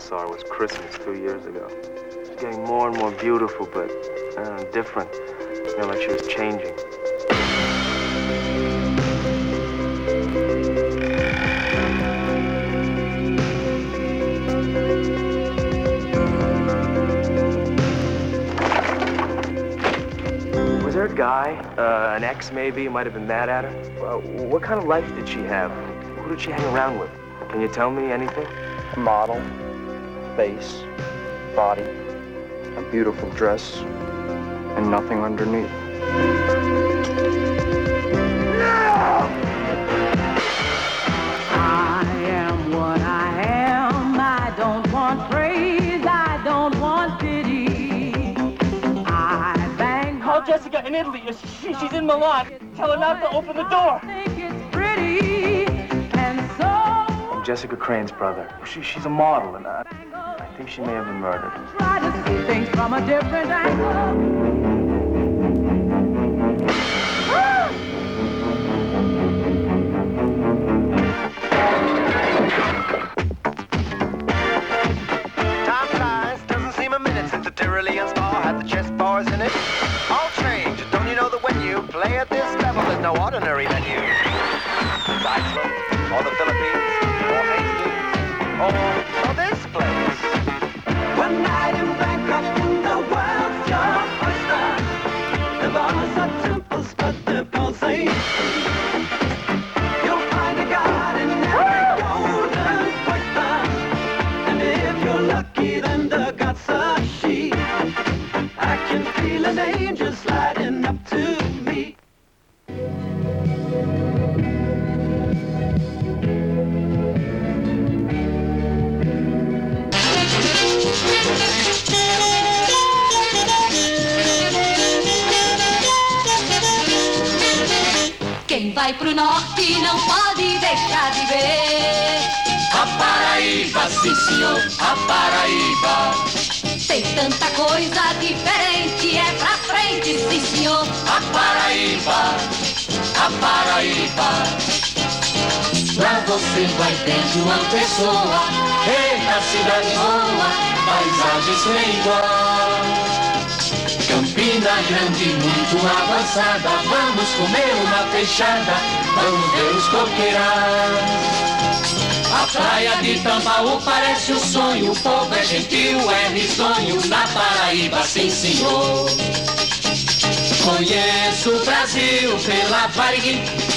saw her was Christmas 2 years ago. She's getting more and more beautiful, but different. You know, like she was changing. Was there a guy, an ex maybe, who might have been mad at her? What kind of life did she have? Who did she hang around with? Can you tell me anything? A model, face, body, a beautiful dress, and nothing underneath. I am what I am. I don't want praise. I don't want pity. I bang. Call Jessica in Italy. She's in Milan. Tell her not to open the door. I think it's pretty. And so I'm Jessica Crane's brother. She's a model, and I think she may have been murdered. try to see things from a different angle. Time flies, doesn't seem a minute since the Tyrolean spa had the chess bars in it. All change, don't you know that when you play at this level, there's no ordinary venue. Iceland, or the Philippines, or Hastings, or this place. One night in Bangkok, the world's your oyster. The bars are temples, but they're pulsate. You'll find a god in every golden oyster. And if you're lucky, then the gods are she. I can feel an angel sliding up to me. Quem vai pro norte não pode deixar de ver A Paraíba, sim senhor, a Paraíba. Tem tanta coisa diferente, é pra frente, sim senhor. A Paraíba, a Paraíba. Lá você vai tendo uma pessoa, eita cidade boa, paisagem sem igual. Campina Grande, muito avançada, vamos comer uma peixada, vamos ver os coqueirais. A praia de Tambaú parece um sonho, o povo é gentil, é risonho, na Paraíba, sim senhor. Conheço o Brasil pela Variguinha.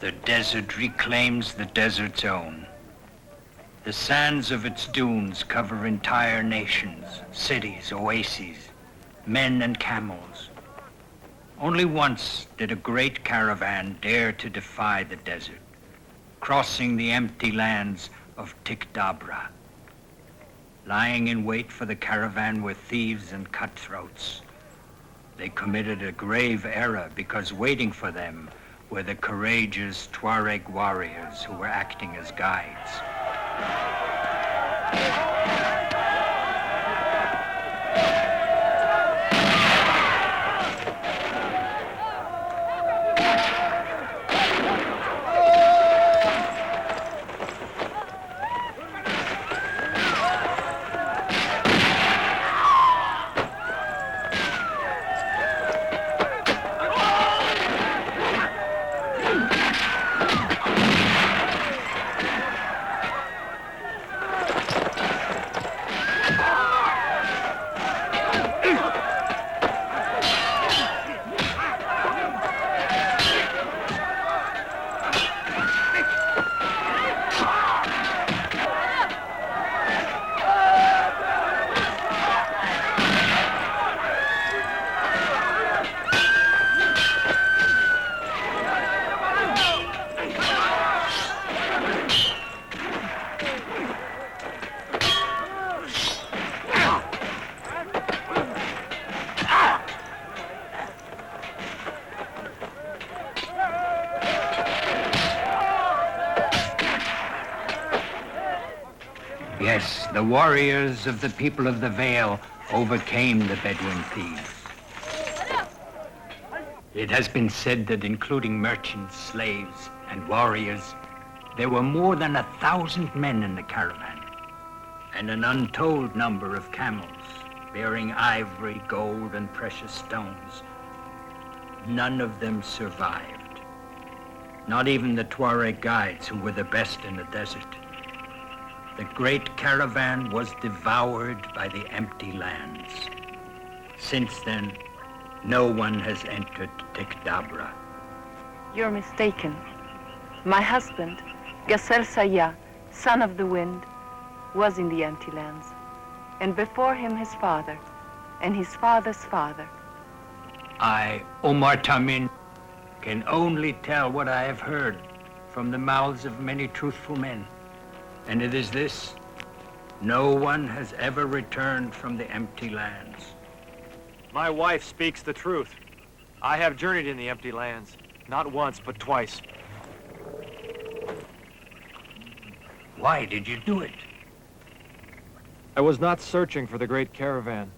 The desert reclaims the desert's own. The sands of its dunes cover entire nations, cities, oases, men and camels. Only once did a great caravan dare to defy the desert, crossing the empty lands of Tikdabra. Lying in wait for the caravan were thieves and cutthroats. They committed a grave error because waiting for them were the courageous Tuareg warriors who were acting as guides. Yes, the warriors of the people of the Vale overcame the Bedouin thieves. It has been said that including merchants, slaves, and warriors, there were more than 1,000 men in the caravan, and an untold number of camels bearing ivory, gold, and precious stones. None of them survived. Not even the Tuareg guides, who were the best in the desert. The great caravan was devoured by the empty lands. Since then, no one has entered Tikdabra. You're mistaken. My husband, Gasser Saya, son of the wind, was in the empty lands, and before him his father, and his father's father. I, Omar Tamin, can only tell what I have heard from the mouths of many truthful men. And it is this: no one has ever returned from the empty lands. My wife speaks the truth. I have journeyed in the empty lands, not once, but twice. Why did you do it? I was not searching for the great caravan.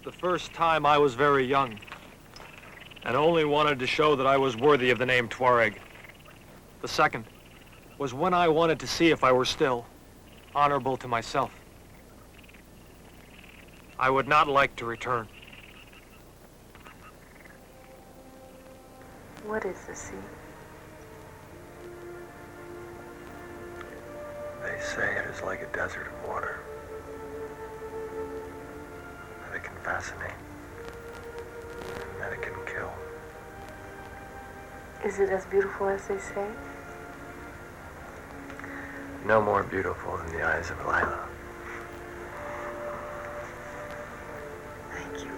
The first time I was very young, and only wanted to show that I was worthy of the name Tuareg. The second was when I wanted to see if I were still honorable to myself. I would not like to return. What is the sea? They say it is like a desert of water. That it can fascinate. And that it can kill. Is it as beautiful as they say? No more beautiful than the eyes of Lila. Thank you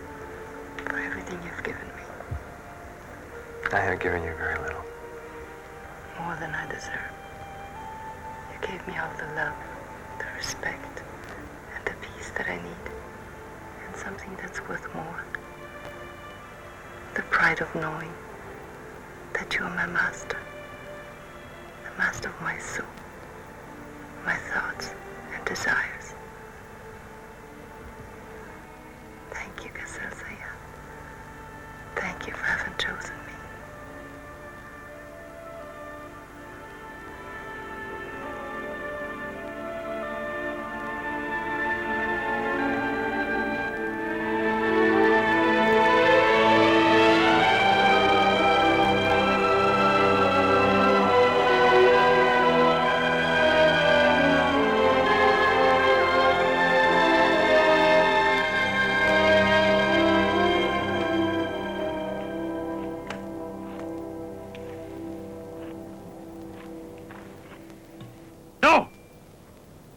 for everything you've given me. I have given you very little. More than I deserve. You gave me all the love, the respect, and the peace that I need. And something that's worth more. The pride of knowing that you are my master. The master of my soul, my thoughts and desires. Thank you, Gasser Saya. Thank you for having chosen me.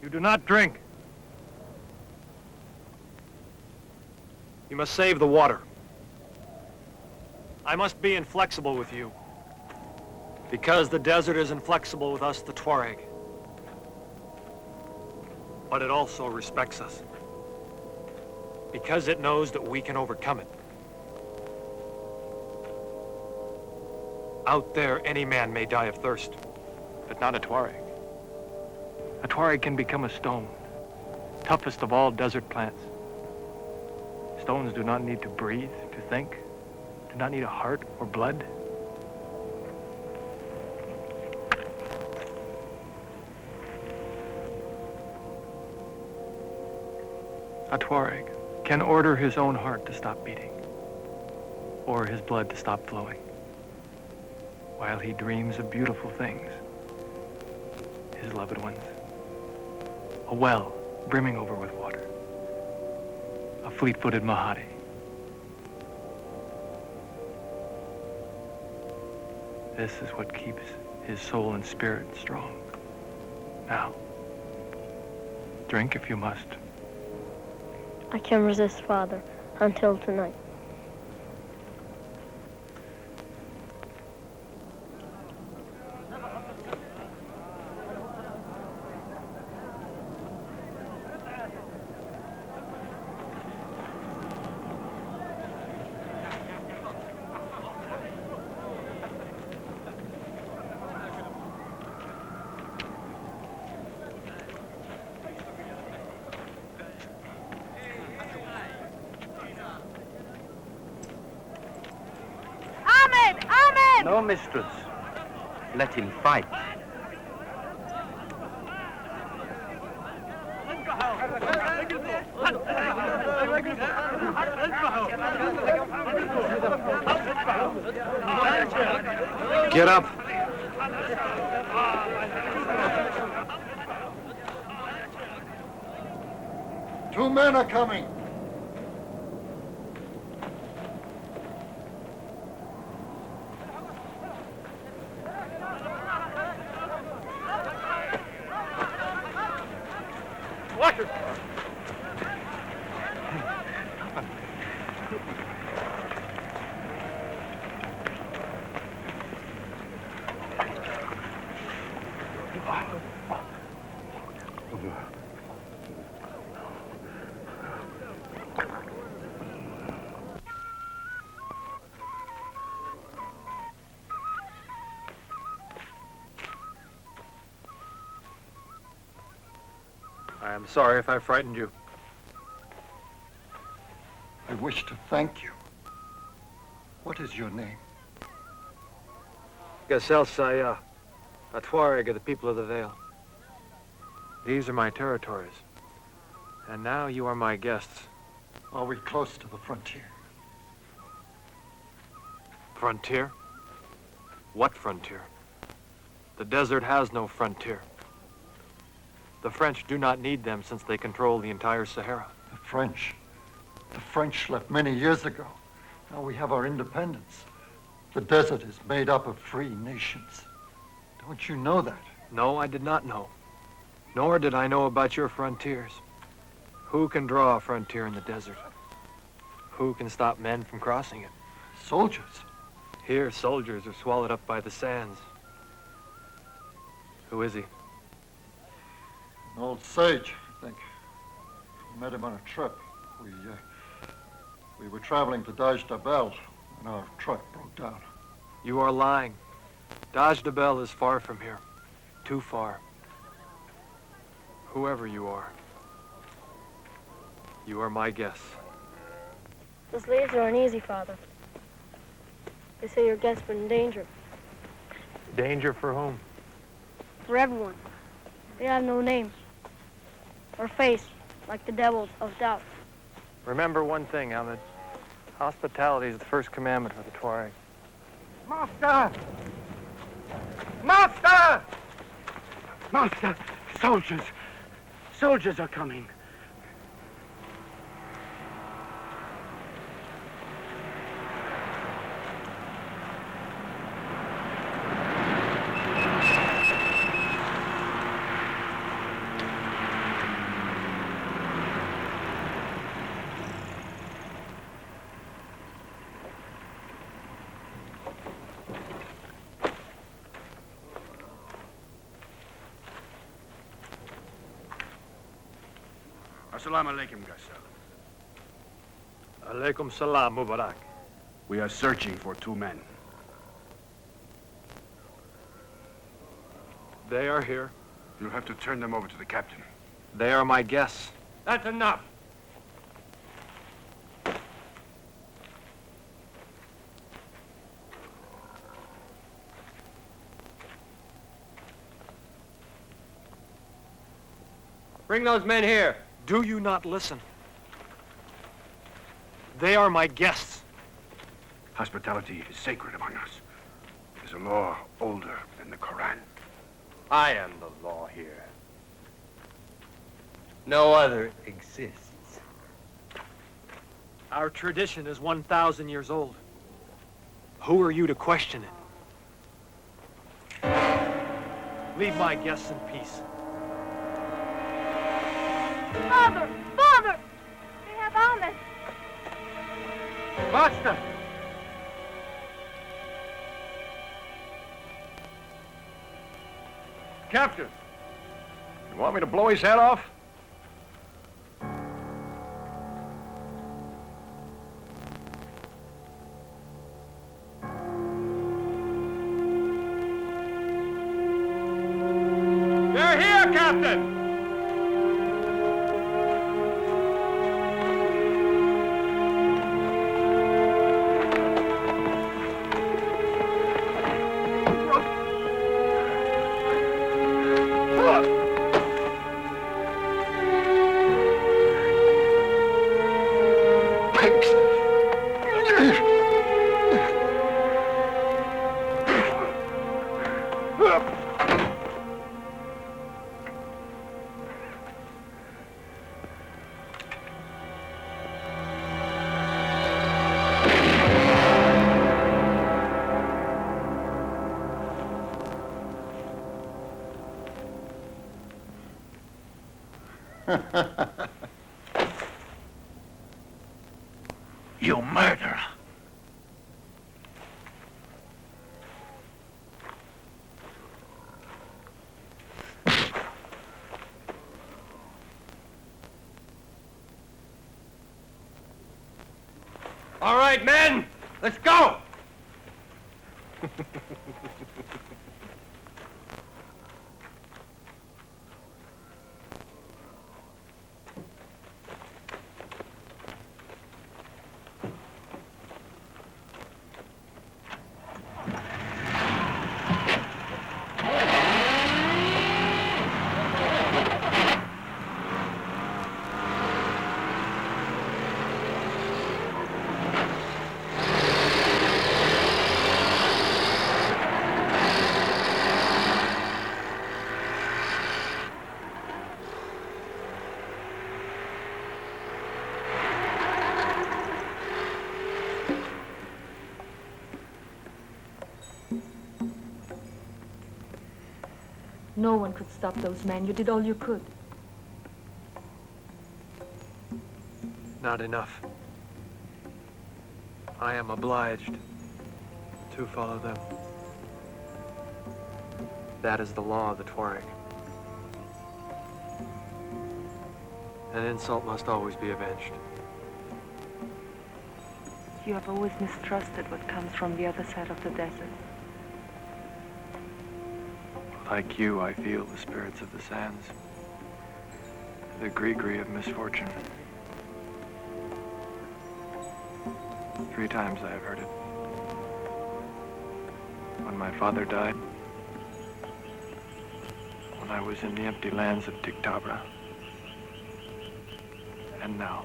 You do not drink. You must save the water. I must be inflexible with you, because the desert is inflexible with us, the Tuareg. But it also respects us, because it knows that we can overcome it. Out there, any man may die of thirst, but not a Tuareg. A Tuareg can become a stone, toughest of all desert plants. Stones do not need to breathe, to think, do not need a heart or blood. A Tuareg can order his own heart to stop beating, or his blood to stop flowing, while he dreams of beautiful things, his loved ones. A well brimming over with water, a fleet-footed Mahadi. This is what keeps his soul and spirit strong. Now, drink if you must. I can resist, Father, until tonight. No, mistress. Let him fight. Get up. Two men are coming. I am sorry if I frightened you. I wish to thank you. What is your name? Gassel Saya, a Tuareg of the people of the Vale. These are my territories, and now you are my guests. Are we close to the frontier? Frontier? What frontier? The desert has no frontier. The French do not need them since they control the entire Sahara. The French? The French left many years ago. Now we have our independence. The desert is made up of free nations. Don't you know that? No, I did not know. Nor did I know about your frontiers. Who can draw a frontier in the desert? Who can stop men from crossing it? Soldiers. Here, soldiers are swallowed up by the sands. Who is he? An old sage, I think. We met him on a trip. We were traveling to Daj-Dabel when our truck broke down. You are lying. Daj-Dabel is far from here. Too far. Whoever you are my guest. The slaves are uneasy, Father. They say your guests are in danger. Danger for whom? For everyone. They have no name or face like the devils of doubt. Remember one thing, Ahmed. Hospitality is the first commandment for the Tuareg. Master! Master! Master! Soldiers! Soldiers are coming. Assalamu alaikum, Gassel. Alaikum salam, Mubarak. We are searching for 2 men. They are here. You'll have to turn them over to the captain. They are my guests. That's enough. Bring those men here. Do you not listen? They are my guests. Hospitality is sacred among us. It is a law older than the Quran. I am the law here. No other exists. Our tradition is 1,000 years old. Who are you to question it? Leave my guests in peace. Father! Father! They have Ahmed! Master! Captain! You want me to blow his head off? They're here, Captain! You murderer! All right, men, let's go! No one could stop those men. You did all you could. Not enough. I am obliged to follow them. That is the law of the Tuareg. An insult must always be avenged. You have always mistrusted what comes from the other side of the desert. Like you, I feel the spirits of the sands, the gree-gree of misfortune. 3 times I have heard it. When my father died, when I was in the empty lands of Tiktabra, and now.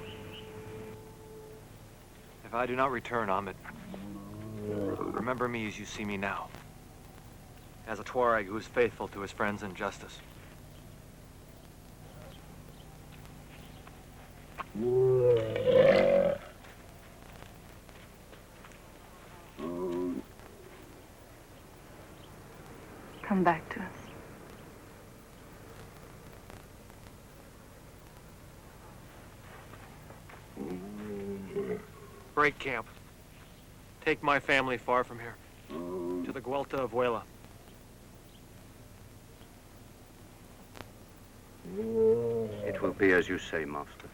If I do not return, Ahmed, remember me as you see me now. As a Tuareg who is faithful to his friends in justice. Come back to us. Break camp. Take my family far from here. To the Guelta of Huela. It will be as you say, master.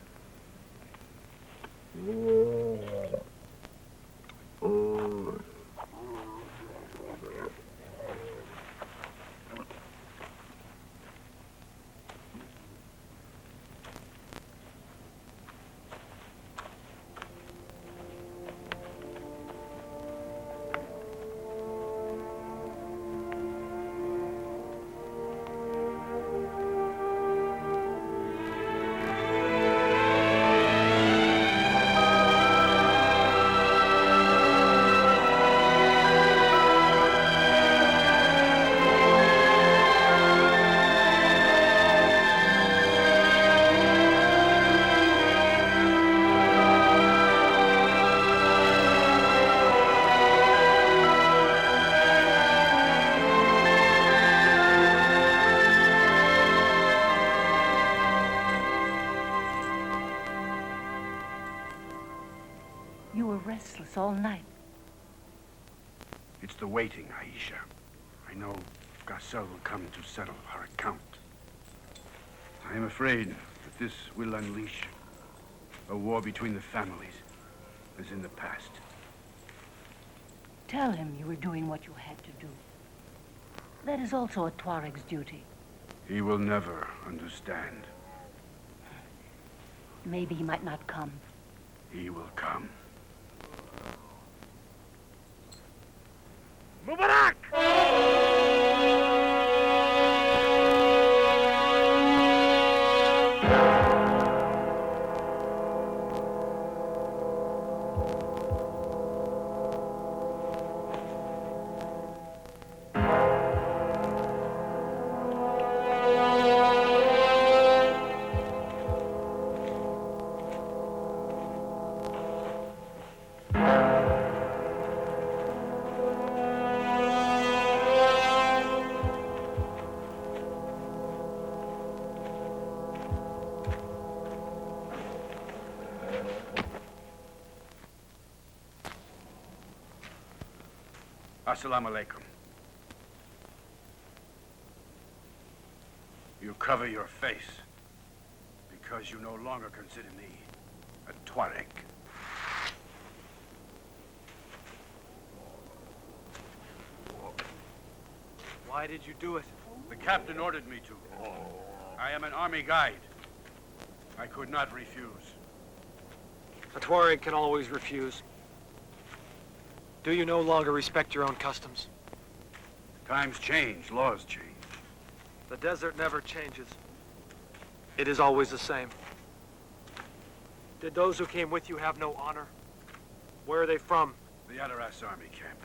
You were restless all night. It's the waiting, Aisha. I know Garcelle will come to settle her account. I am afraid that this will unleash a war between the families, as in the past. Tell him you were doing what you had to do. That is also a Tuareg's duty. He will never understand. Maybe he might not come. He will come. Mubarak! Assalamu alaikum. You cover your face because you no longer consider me a Tuareg. Why did you do it? The captain ordered me to. I am an army guide. I could not refuse. A Tuareg can always refuse. Do you no longer respect your own customs? Times change, laws change. The desert never changes. It is always the same. Did those who came with you have no honor? Where are they from? The Adaras army camp.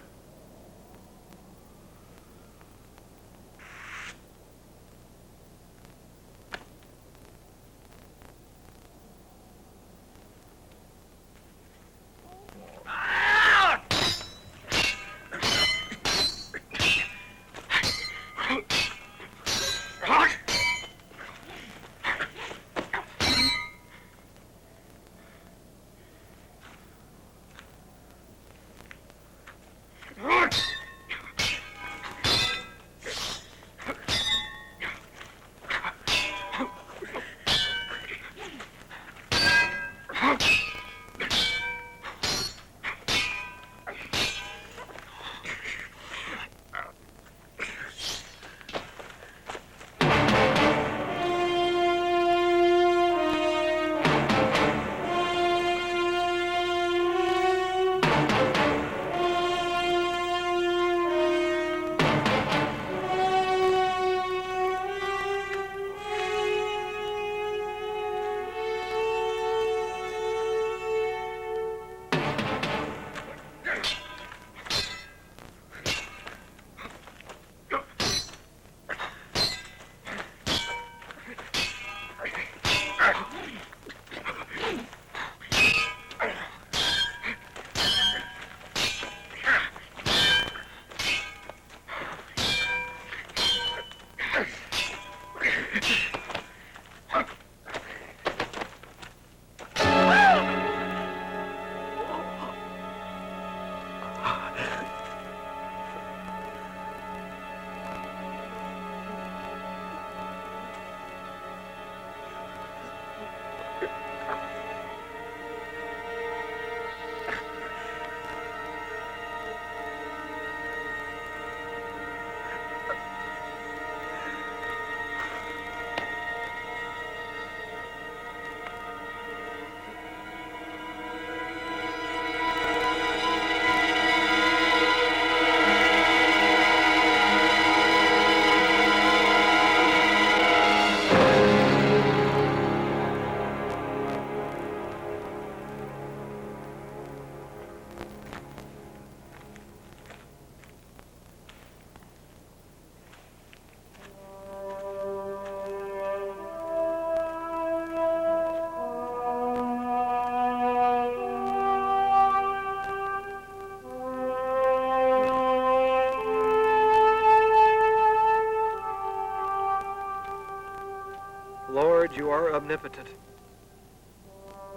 are omnipotent,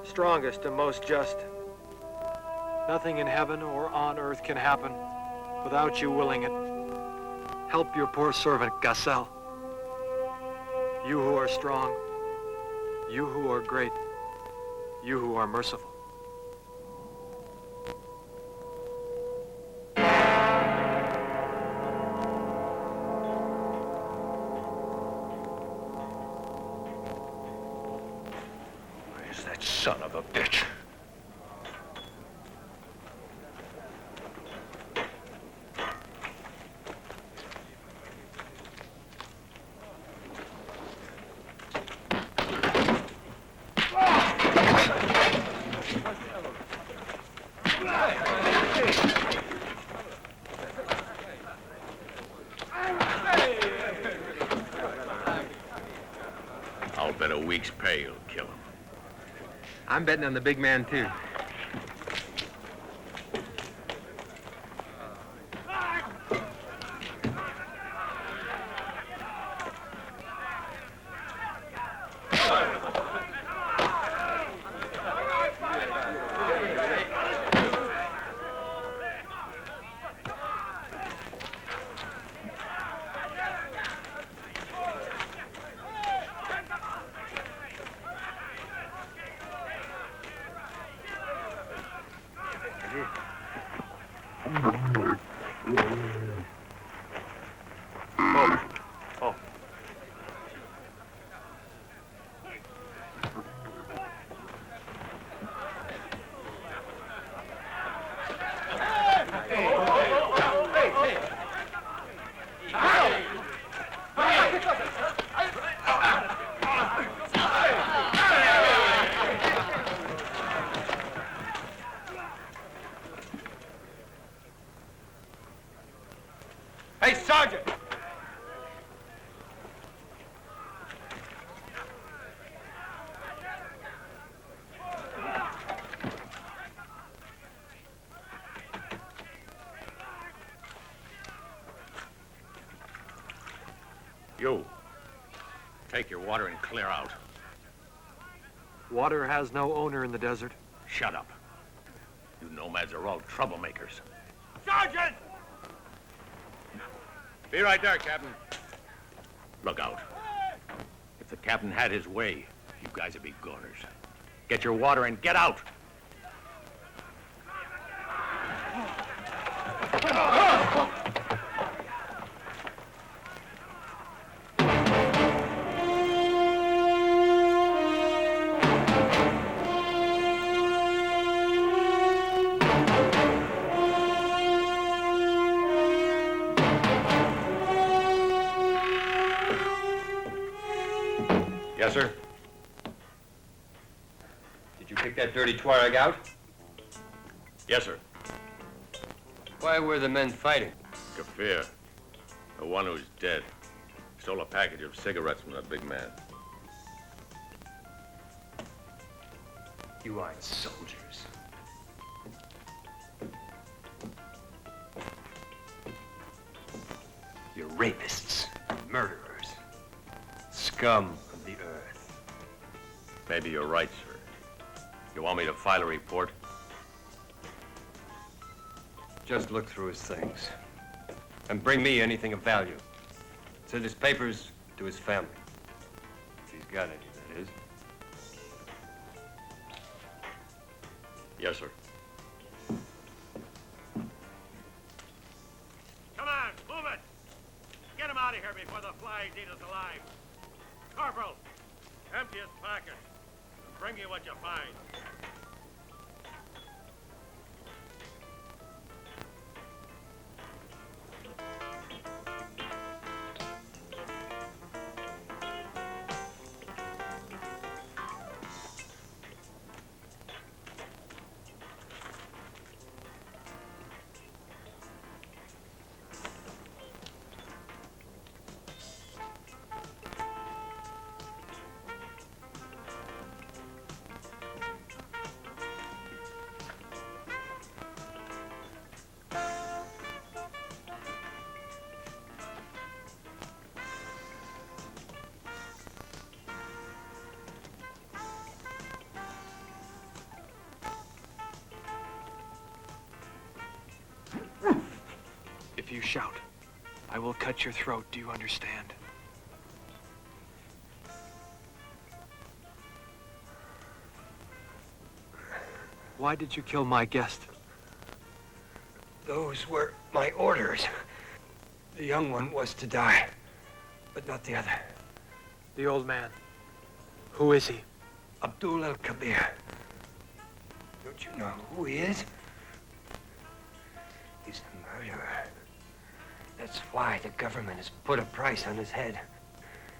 strongest and most just. Nothing in heaven or on earth can happen without you willing it. Help your poor servant, Gassel. You who are strong, you who are great, you who are merciful. Where's that son of a bitch? I'll bet a week's pay you'll kill him. I'm betting on the big man, too. Hey, Sergeant! You, take your water and clear out. Water has no owner in the desert. Shut up. You nomads are all troublemakers. Sergeant! Be right there, Captain. Look out. If the captain had his way, you guys would be goners. Get your water and get out! Yes, sir. Did you pick that dirty Tuareg out? Yes, sir. Why were the men fighting? Kafir, the one who's dead, stole a package of cigarettes from that big man. You aren't soldiers. You're rapists, murderers, scum of the earth. Maybe you're right, sir. You want me to file a report? Just look through his things. And bring me anything of value. Send his papers to his family. If he's got any, that is. Yes, sir. Come on, move it! Get him out of here before the flies eat us alive. Corporal, empty his pocket. And bring you what you find. you shout, I will cut your throat. Do you understand? Why did you kill my guest? Those were my orders. The young one was to die, but not the other. The old man. Who is he? Abdul al-Kabir. Don't you know who he is? He's a murderer. That's why the government has put a price on his head.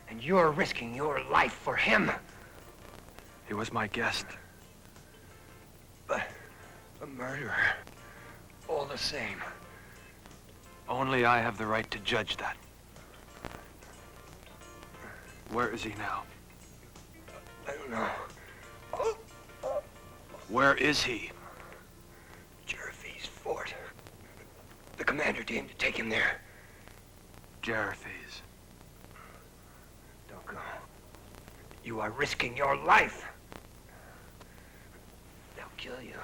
And you're risking your life for him. He was my guest. But a murderer. All the same. Only I have the right to judge that. Where is he now? I don't know. Where is he? Jerife's fort. The commander deemed to take him there. Jerife's. Don't go. You are risking your life. They'll kill you.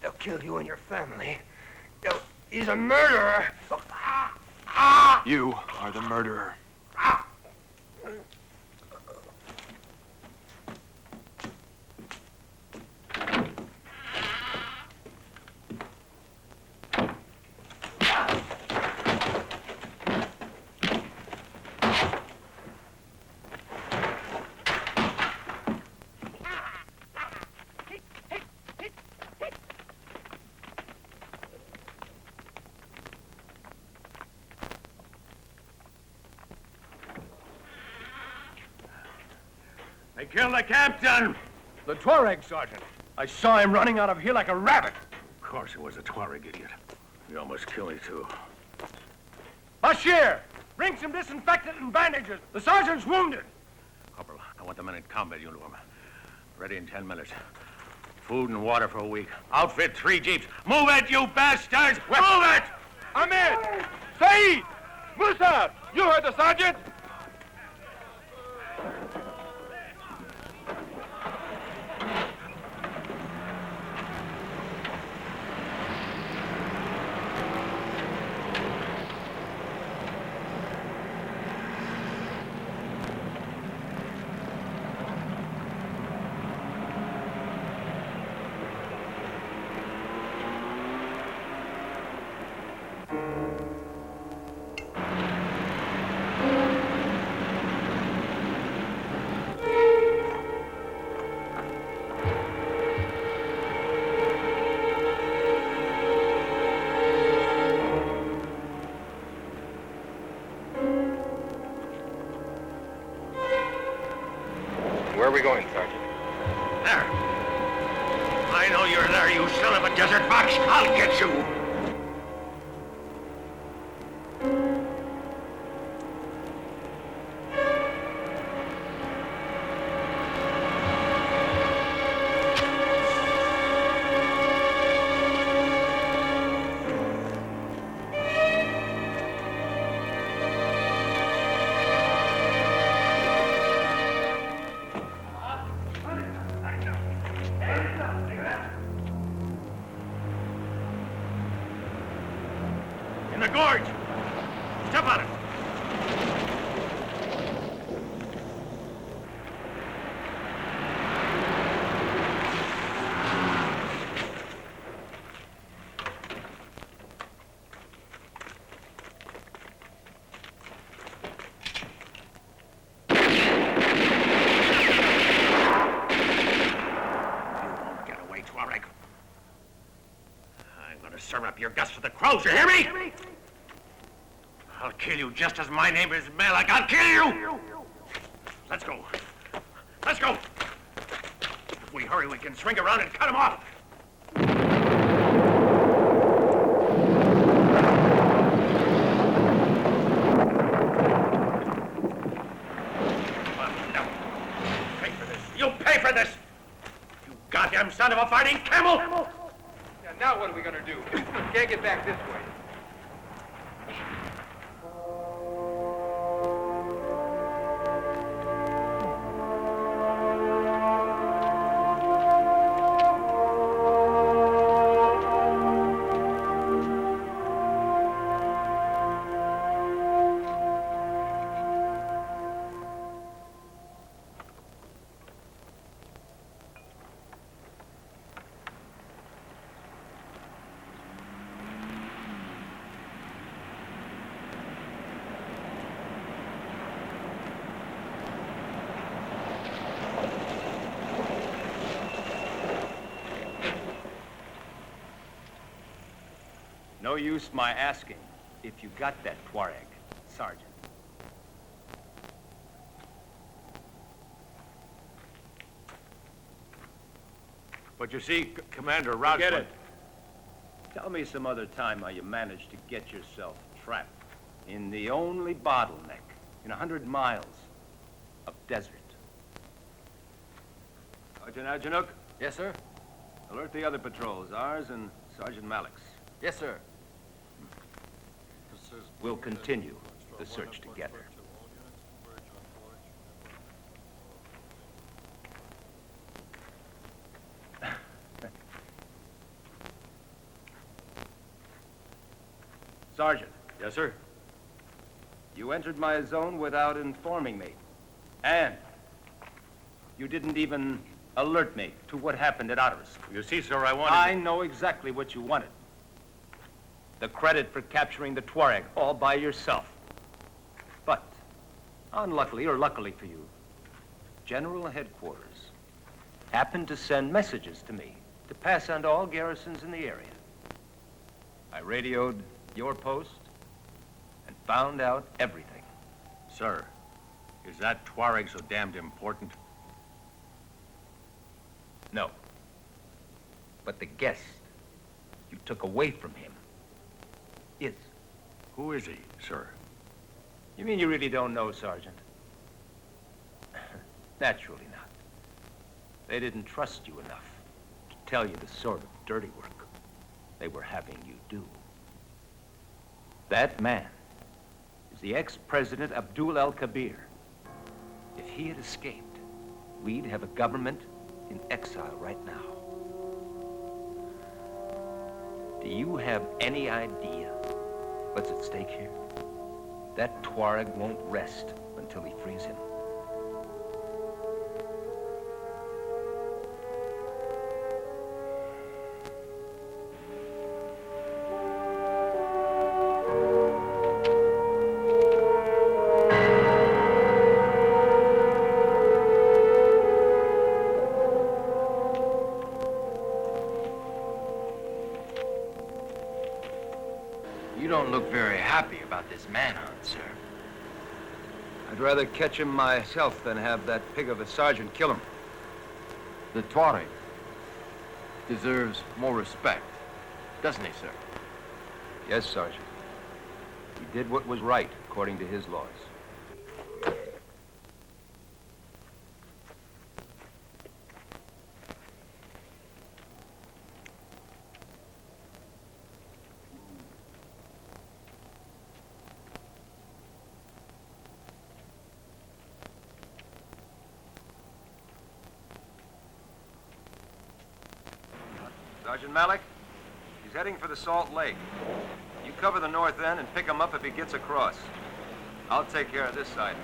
They'll kill you and your family. He's a murderer. You are the murderer. They killed the captain! The Tuareg, Sergeant. I saw him running out of here like a rabbit. Of course it was a Tuareg, idiot. He almost killed me, too. Bashir! Bring some disinfectant and bandages. The sergeant's wounded. Corporal, I want the men in combat uniform. Ready in 10 minutes. Food and water for a week. Outfit 3 jeeps. Move it, you bastards! Move it! Ahmed! Saeed! Musa! You heard the sergeant? Where are we going, Sergeant? There. I know you're there, you son of a desert fox. I'll get you. In the gorge! Step on it! Tuareg. I'm gonna serve up your guts to the crows, you hear me? I'll kill you just as my name is Malak. I'll kill you! Let's go. Let's go! If we hurry, we can swing around and cut him off. Pay for this. You'll pay for this! You goddamn son of a fighting camel! Yeah, now what are we gonna do? Can't get back this way. No use my asking if you got that Tuareg, Sergeant. But you see, Commander Rousseau... Forget it. Tell me some other time how you managed to get yourself trapped in the only bottleneck in 100 miles of desert. Sergeant Adjunuk? Yes, sir. Alert the other patrols, ours and Sergeant Malik's. Yes, sir. We'll continue the search together. Sergeant. Yes, sir. You entered my zone without informing me. And you didn't even alert me to what happened at Otters. You see, sir, I wanted... I know exactly what you wanted. The credit for capturing the Tuareg all by yourself. But, unluckily or luckily for you, General Headquarters happened to send messages to me to pass on to all garrisons in the area. I radioed your post and found out everything. Sir, is that Tuareg so damned important? No. But the guest you took away from him is. Who is he, sir? You mean you really don't know, Sergeant? Naturally not. They didn't trust you enough to tell you the sort of dirty work they were having you do. That man is the ex-president Abdul al-Kabir. If he had escaped, we'd have a government in exile right now. Do you have any idea what's at stake here? That Tuareg won't rest until he frees him. You don't look very happy about this manhunt, sir. I'd rather catch him myself than have that pig of a sergeant kill him. The Tuareg deserves more respect, doesn't he, sir? Yes, Sergeant. He did what was right, according to his laws. Sergeant Malik, he's heading for the Salt Lake. You cover the north end and pick him up if he gets across. I'll take care of this side.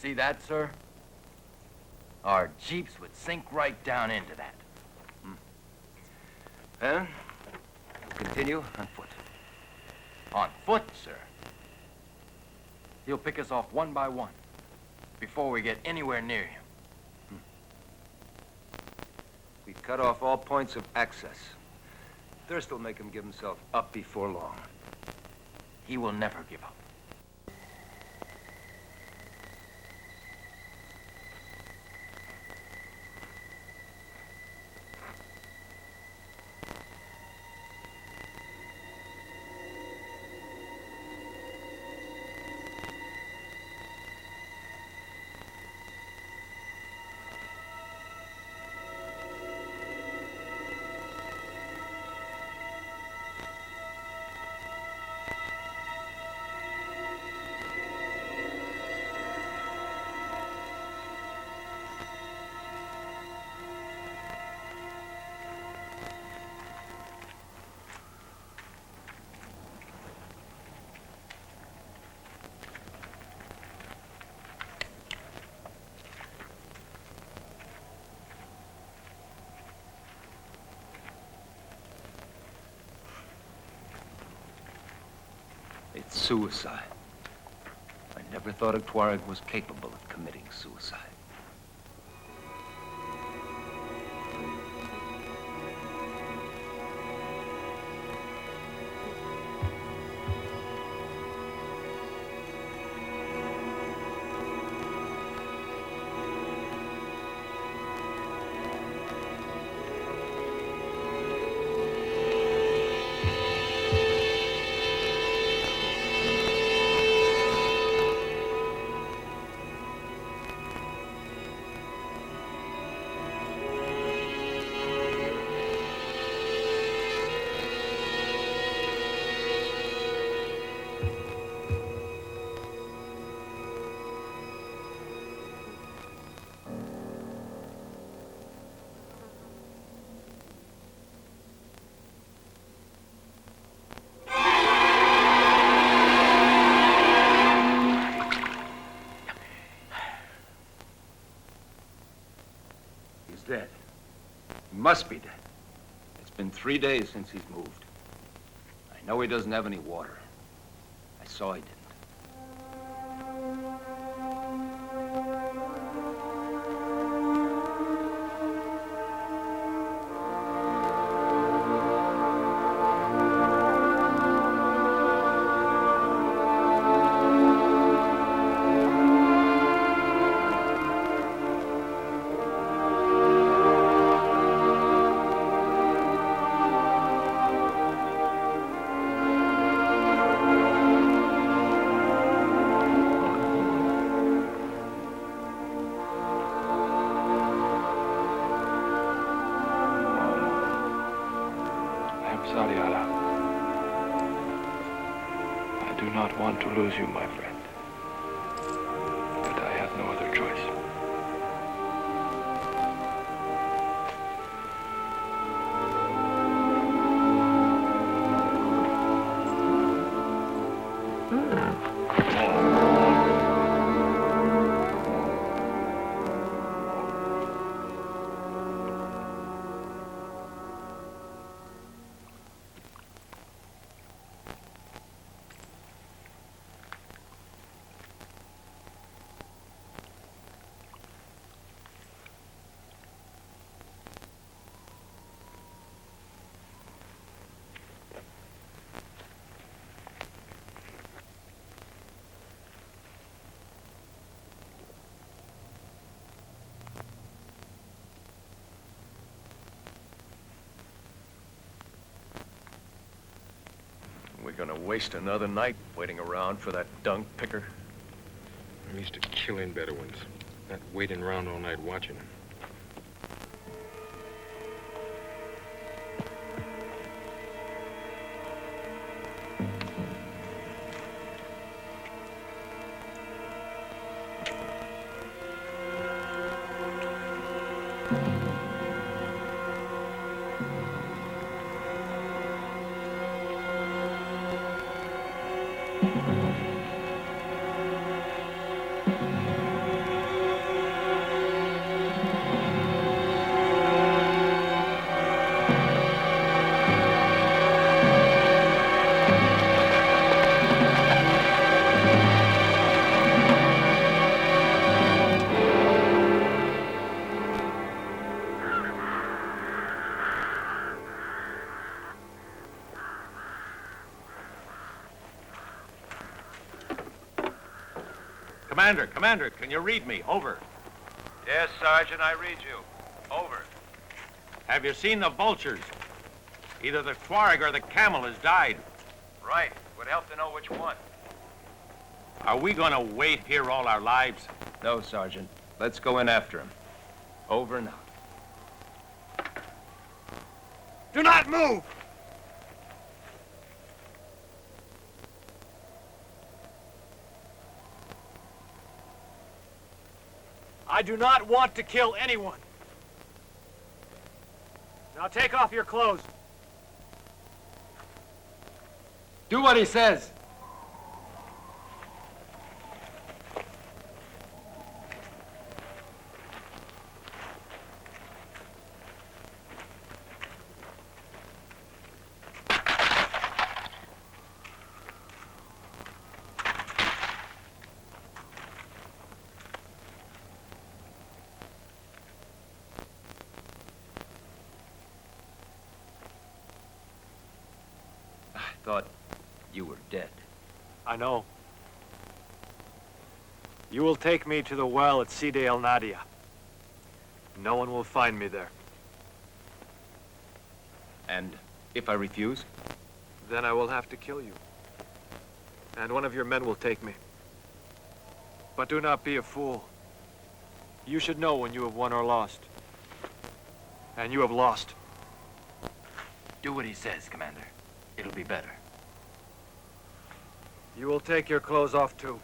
See that, sir? Our jeeps would sink right down into that. And we'll continue on foot. On foot, sir. He'll pick us off one by one before we get anywhere near him. We cut off all points of access. Thirst will make him give himself up before long. He will never give up. It's suicide. I never thought a Tuareg was capable of committing suicide. Dead. He must be dead. It's been 3 days since he's moved. I know he doesn't have any water. I saw he didn't. I do not want to lose you, my friend. But I have no other choice. We're gonna waste another night waiting around for that dung picker. I'm used to killing Bedouins, not waiting around all night watching them. Commander, can you read me? Over. Yes, Sergeant, I read you. Over. Have you seen the vultures? Either the Tuareg or the camel has died. Right. Would help to know which one. Are we gonna wait here all our lives? No, Sergeant. Let's go in after him. Over and out. Do not move! I do not want to kill anyone. Now take off your clothes. Do what he says. I thought you were dead. I know. You will take me to the well at Sidi El Nadia. No one will find me there. And if I refuse? Then I will have to kill you. And one of your men will take me. But do not be a fool. You should know when you have won or lost. And you have lost. Do what he says, Commander. It'll be better. You will take your clothes off, too.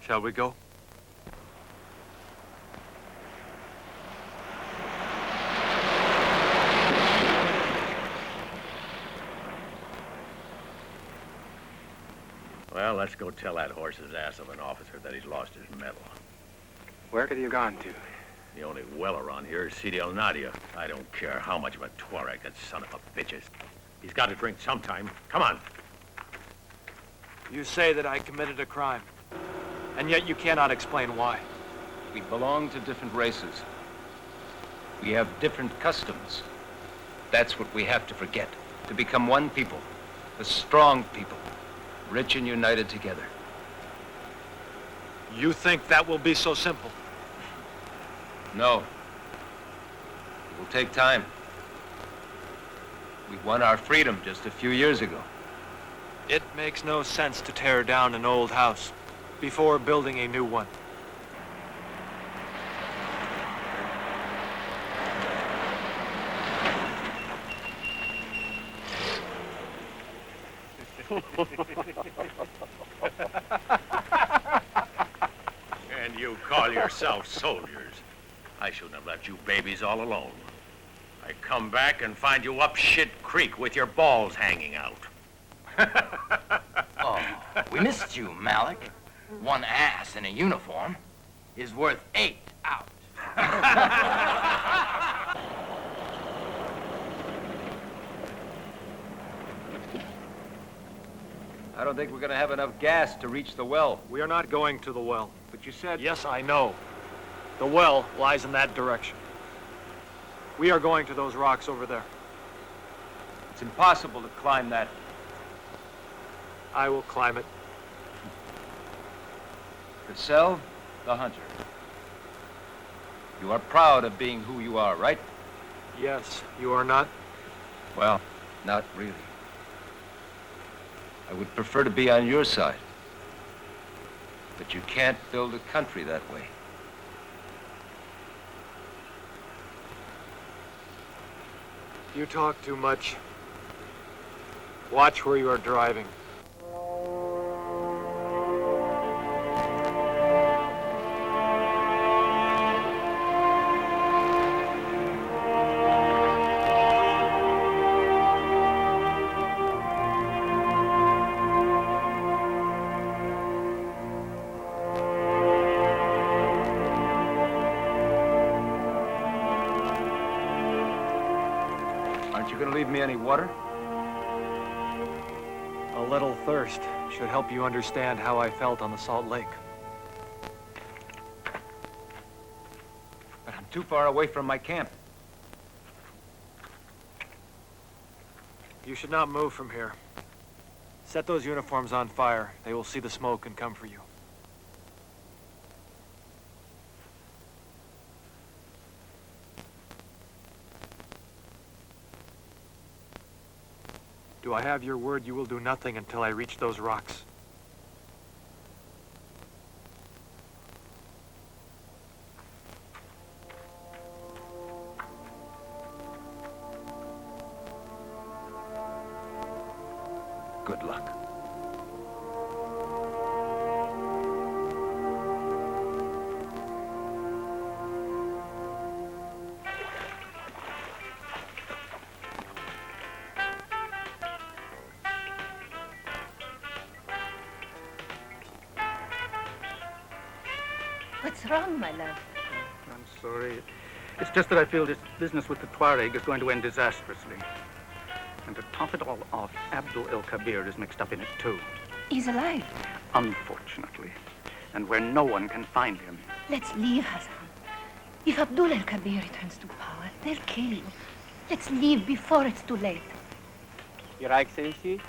Shall we go? Well, let's go tell that horse's ass of an officer that he's lost his medal. Where could he have gone to? The only well around here is Sidi El Nadia. I don't care how much of a Tuareg that son of a bitch is. He's got to drink sometime. Come on. You say that I committed a crime, and yet you cannot explain why. We belong to different races. We have different customs. That's what we have to forget. To become one people, a strong people, rich and united together. You think that will be so simple? No. It will take time. We won our freedom just a few years ago. It makes no sense to tear down an old house before building a new one. And you call yourselves soldiers. I shouldn't have left you babies all alone. I come back and find you up shit creek with your balls hanging out. Oh, we missed you, Malik. One ass in a uniform is worth 8 out. I don't think we're gonna have enough gas to reach the well. We are not going to the well. But you said... Yes, I know. The well lies in that direction. We are going to those rocks over there. It's impossible to climb that. I will climb it. Cassell, the hunter. You are proud of being who you are, right? Yes, you are not? Well, not really. I would prefer to be on your side. But you can't build a country that way. You talk too much. Watch where you are driving. Aren't you going to leave me any water? A little thirst should help you understand how I felt on the Salt Lake. But I'm too far away from my camp. You should not move from here. Set those uniforms on fire. They will see the smoke and come for you. Do I have your word you will do nothing until I reach those rocks? Good luck. What's wrong, my love? I'm sorry. It's just that I feel this business with the Tuareg is going to end disastrously. And to top it all off, Abdul el-Kabir is mixed up in it too. He's alive. Unfortunately. And where no one can find him. Let's leave, Hassan. If Abdul el-Kabir returns to power, they'll kill you. Let's leave before it's too late. Your Excellency?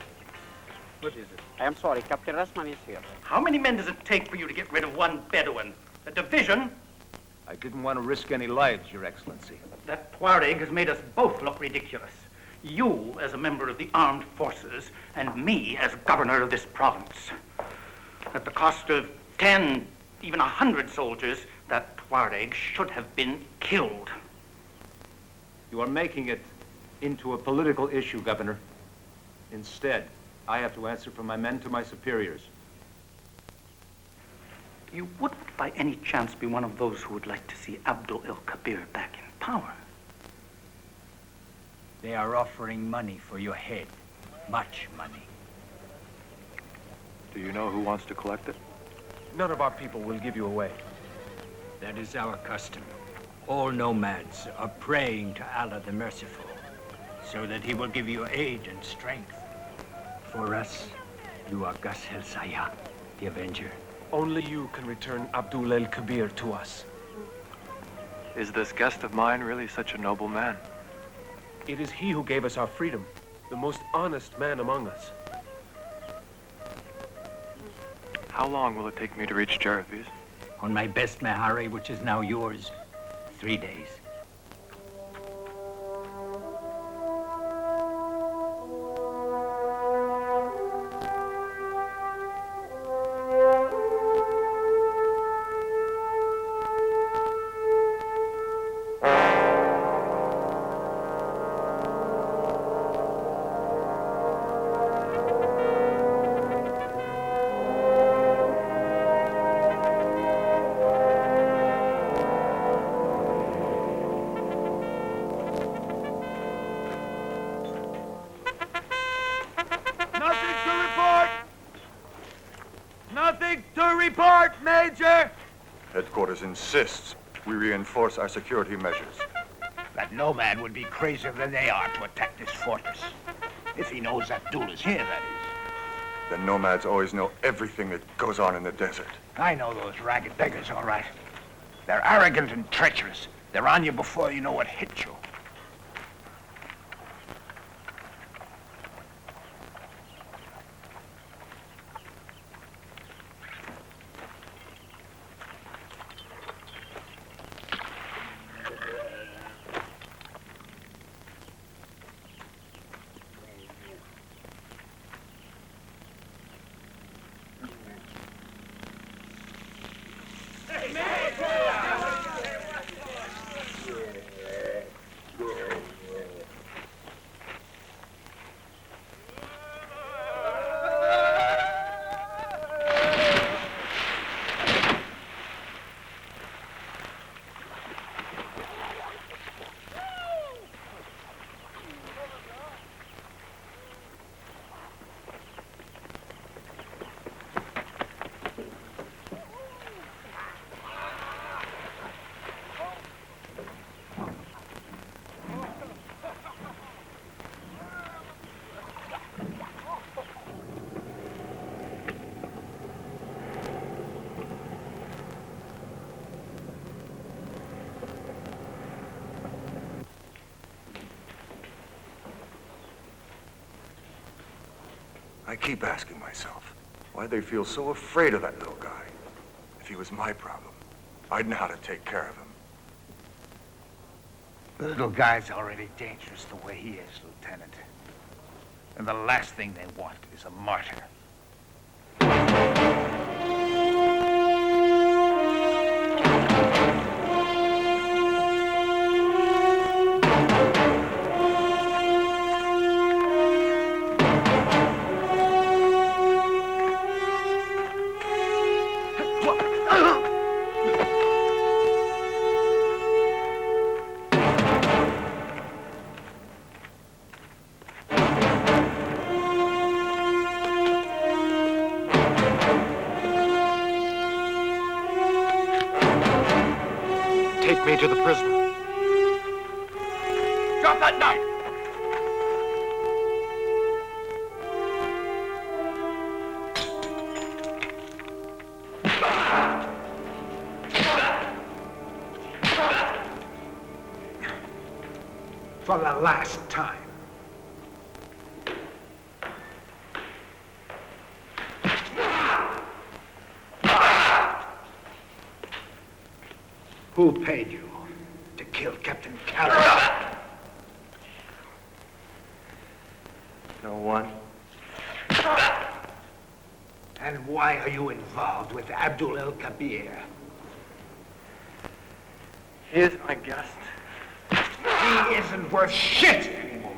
What is it? I am sorry, Captain Rasman is here. How many men does it take for you to get rid of one Bedouin? A division? I didn't want to risk any lives, Your Excellency. That Tuareg has made us both look ridiculous. You as a member of the armed forces, and me as governor of this province. At the cost of 10, even 100 soldiers, that Tuareg should have been killed. You are making it into a political issue, Governor. Instead, I have to answer for my men to my superiors. You wouldn't by any chance be one of those who would like to see Abdul el-Kabir back in power. They are offering money for your head. Much money. Do you know who wants to collect it? None of our people will give you away. That is our custom. All nomads are praying to Allah the Merciful, so that he will give you aid and strength. For us, you are Gus el-Saya, the Avenger. Only you can return Abdul el-Kabir to us. Is this guest of mine really such a noble man? It is he who gave us our freedom, the most honest man among us. How long will it take me to reach Jervis? On my best Mehari, which is now yours, 3 days. Headquarters insists we reinforce our security measures. That nomad would be crazier than they are to attack this fortress. If he knows Abdul is here, that is. The nomads always know everything that goes on in the desert. I know those ragged beggars, all right. They're arrogant and treacherous. They're on you before you know what hit you. I keep asking myself why they feel so afraid of that little guy. If he was my problem, I'd know how to take care of him. The little guy's already dangerous the way he is, Lieutenant. And the last thing they want is a martyr. Take me to the prisoner. Drop that knife! For the last time. Who paid you to kill Captain Carroll? No one. And why are you involved with Abdul El-Kabir? He is my guest. He isn't worth shit anymore.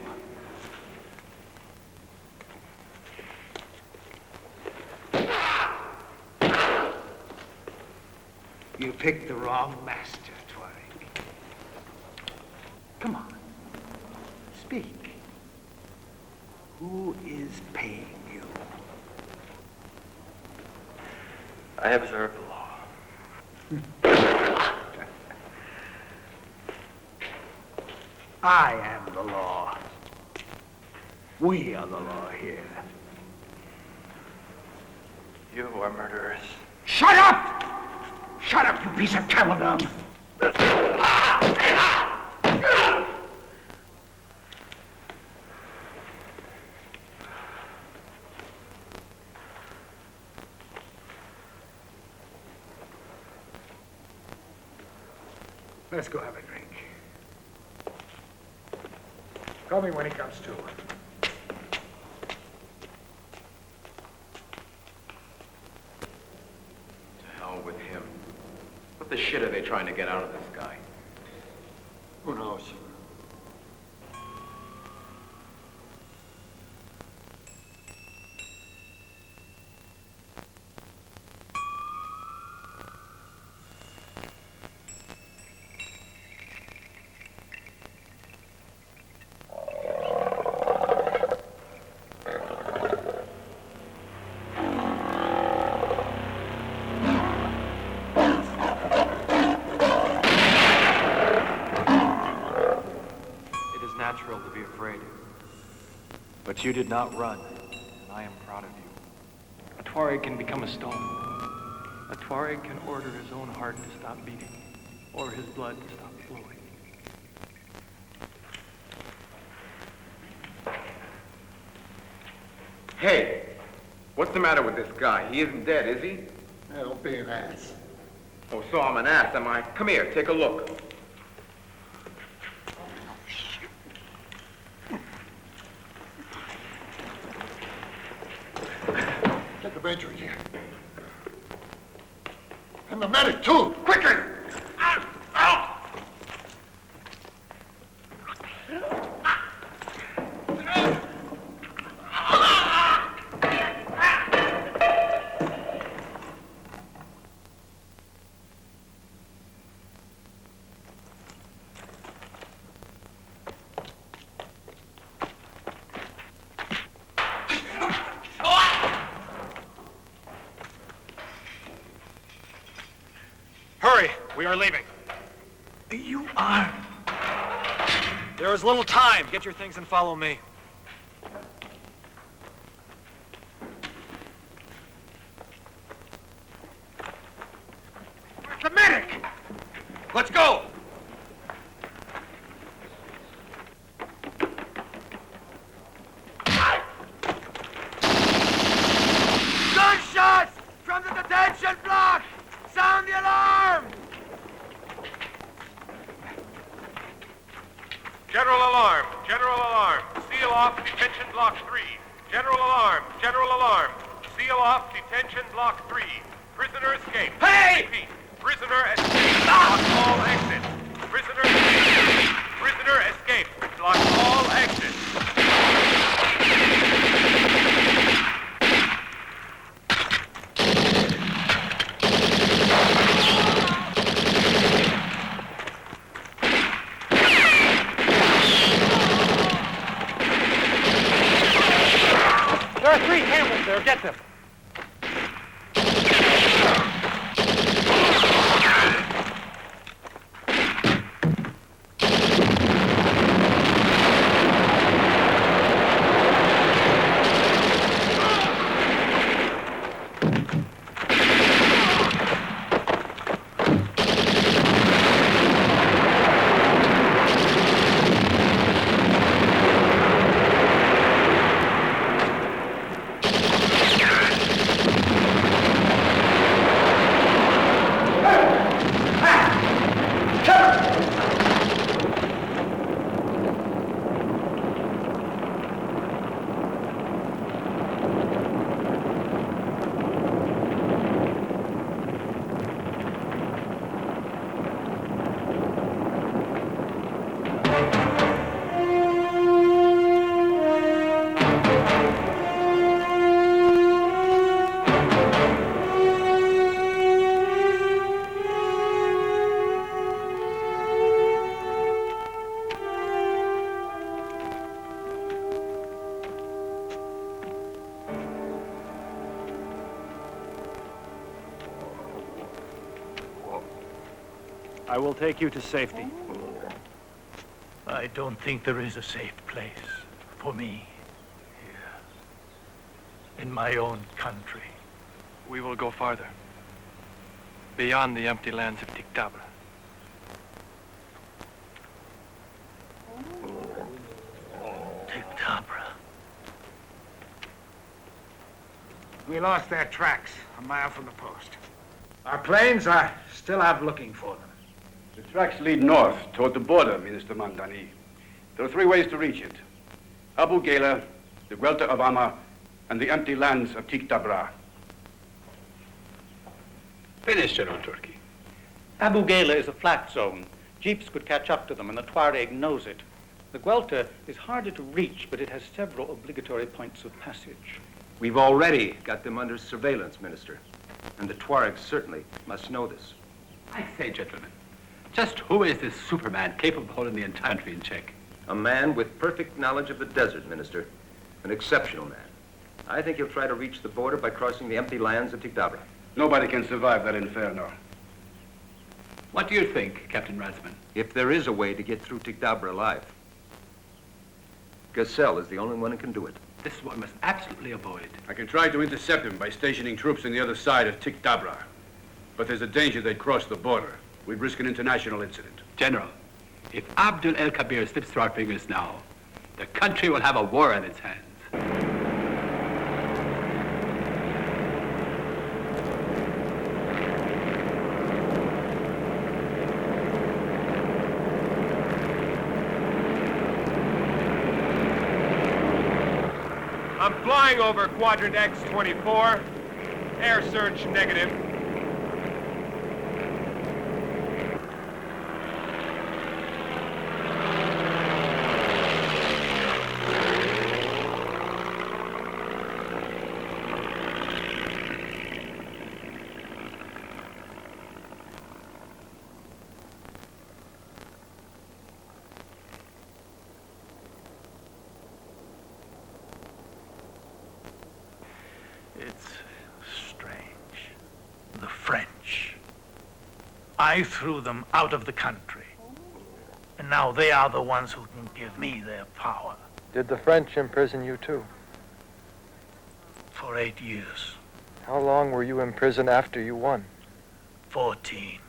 You picked the wrong master, Tuareg. Come on. Speak. Who is paying you? I observe the law. I am the law. We are the law here. You are murderers. Shut up! Shut up, you piece of camel dung! Let's go have a drink. Call me when he comes to. With him. What the shit are they trying to get out of this guy? Who knows? Natural to be afraid. But you did not run, and I am proud of you. A Tuareg can become a stone. A Tuareg can order his own heart to stop beating, or his blood to stop flowing. Hey, what's the matter with this guy? He isn't dead, is he? Don't be an ass. Oh, so I'm an ass, am I? Come here, take a look. Get the major in here. And the medic, too! Quicker! Hurry! We are leaving. You are? There is little time. Get your things and follow me. The medic! Let's go! en bloc! Sound the alarm! General alarm! General alarm! Seal off detention block 3. General alarm! General alarm! Seal off detention block 3. Prisoner escape. Hey! Repeat. Prisoner escape. Block all exits. Prisoner escape. Prisoner escape. Block all exits. There are 3 camels there. Get them. I will take you to safety. I don't think there is a safe place for me here, in my own country. We will go farther. Beyond the empty lands of Tiktabra. Tiktabra. We lost their tracks a mile from the post. Our planes are still out looking for them. The tracks lead north toward the border, Minister Mandani. There are 3 ways to reach it. Abu Ghela, the Guelta of Ama, and the empty lands of Tiktabra. Finish, General Turki. Abu Ghela is a flat zone. Jeeps could catch up to them, and the Tuareg knows it. The Guelta is harder to reach, but it has several obligatory points of passage. We've already got them under surveillance, Minister. And the Tuaregs certainly must know this. I say, gentlemen, just who is this Superman capable of holding the entire country in check? A man with perfect knowledge of the desert, Minister. An exceptional man. I think he'll try to reach the border by crossing the empty lands of Tiktabra. Nobody can survive that inferno. What do you think, Captain Rasman? If there is a way to get through Tiktabra alive, Gazelle is the only one who can do it. This one must absolutely avoid. I can try to intercept him by stationing troops on the other side of Tiktabra. But there's a danger they'd cross the border. We'd risk an international incident. General, if Abdul El Kabir slips through our fingers now, the country will have a war on its hands. I'm flying over Quadrant X-24. Air search negative. It's strange. The French. I threw them out of the country. And now they are the ones who can give me their power. Did the French imprison you too? For 8 years. How long were you in prison after you won? 14.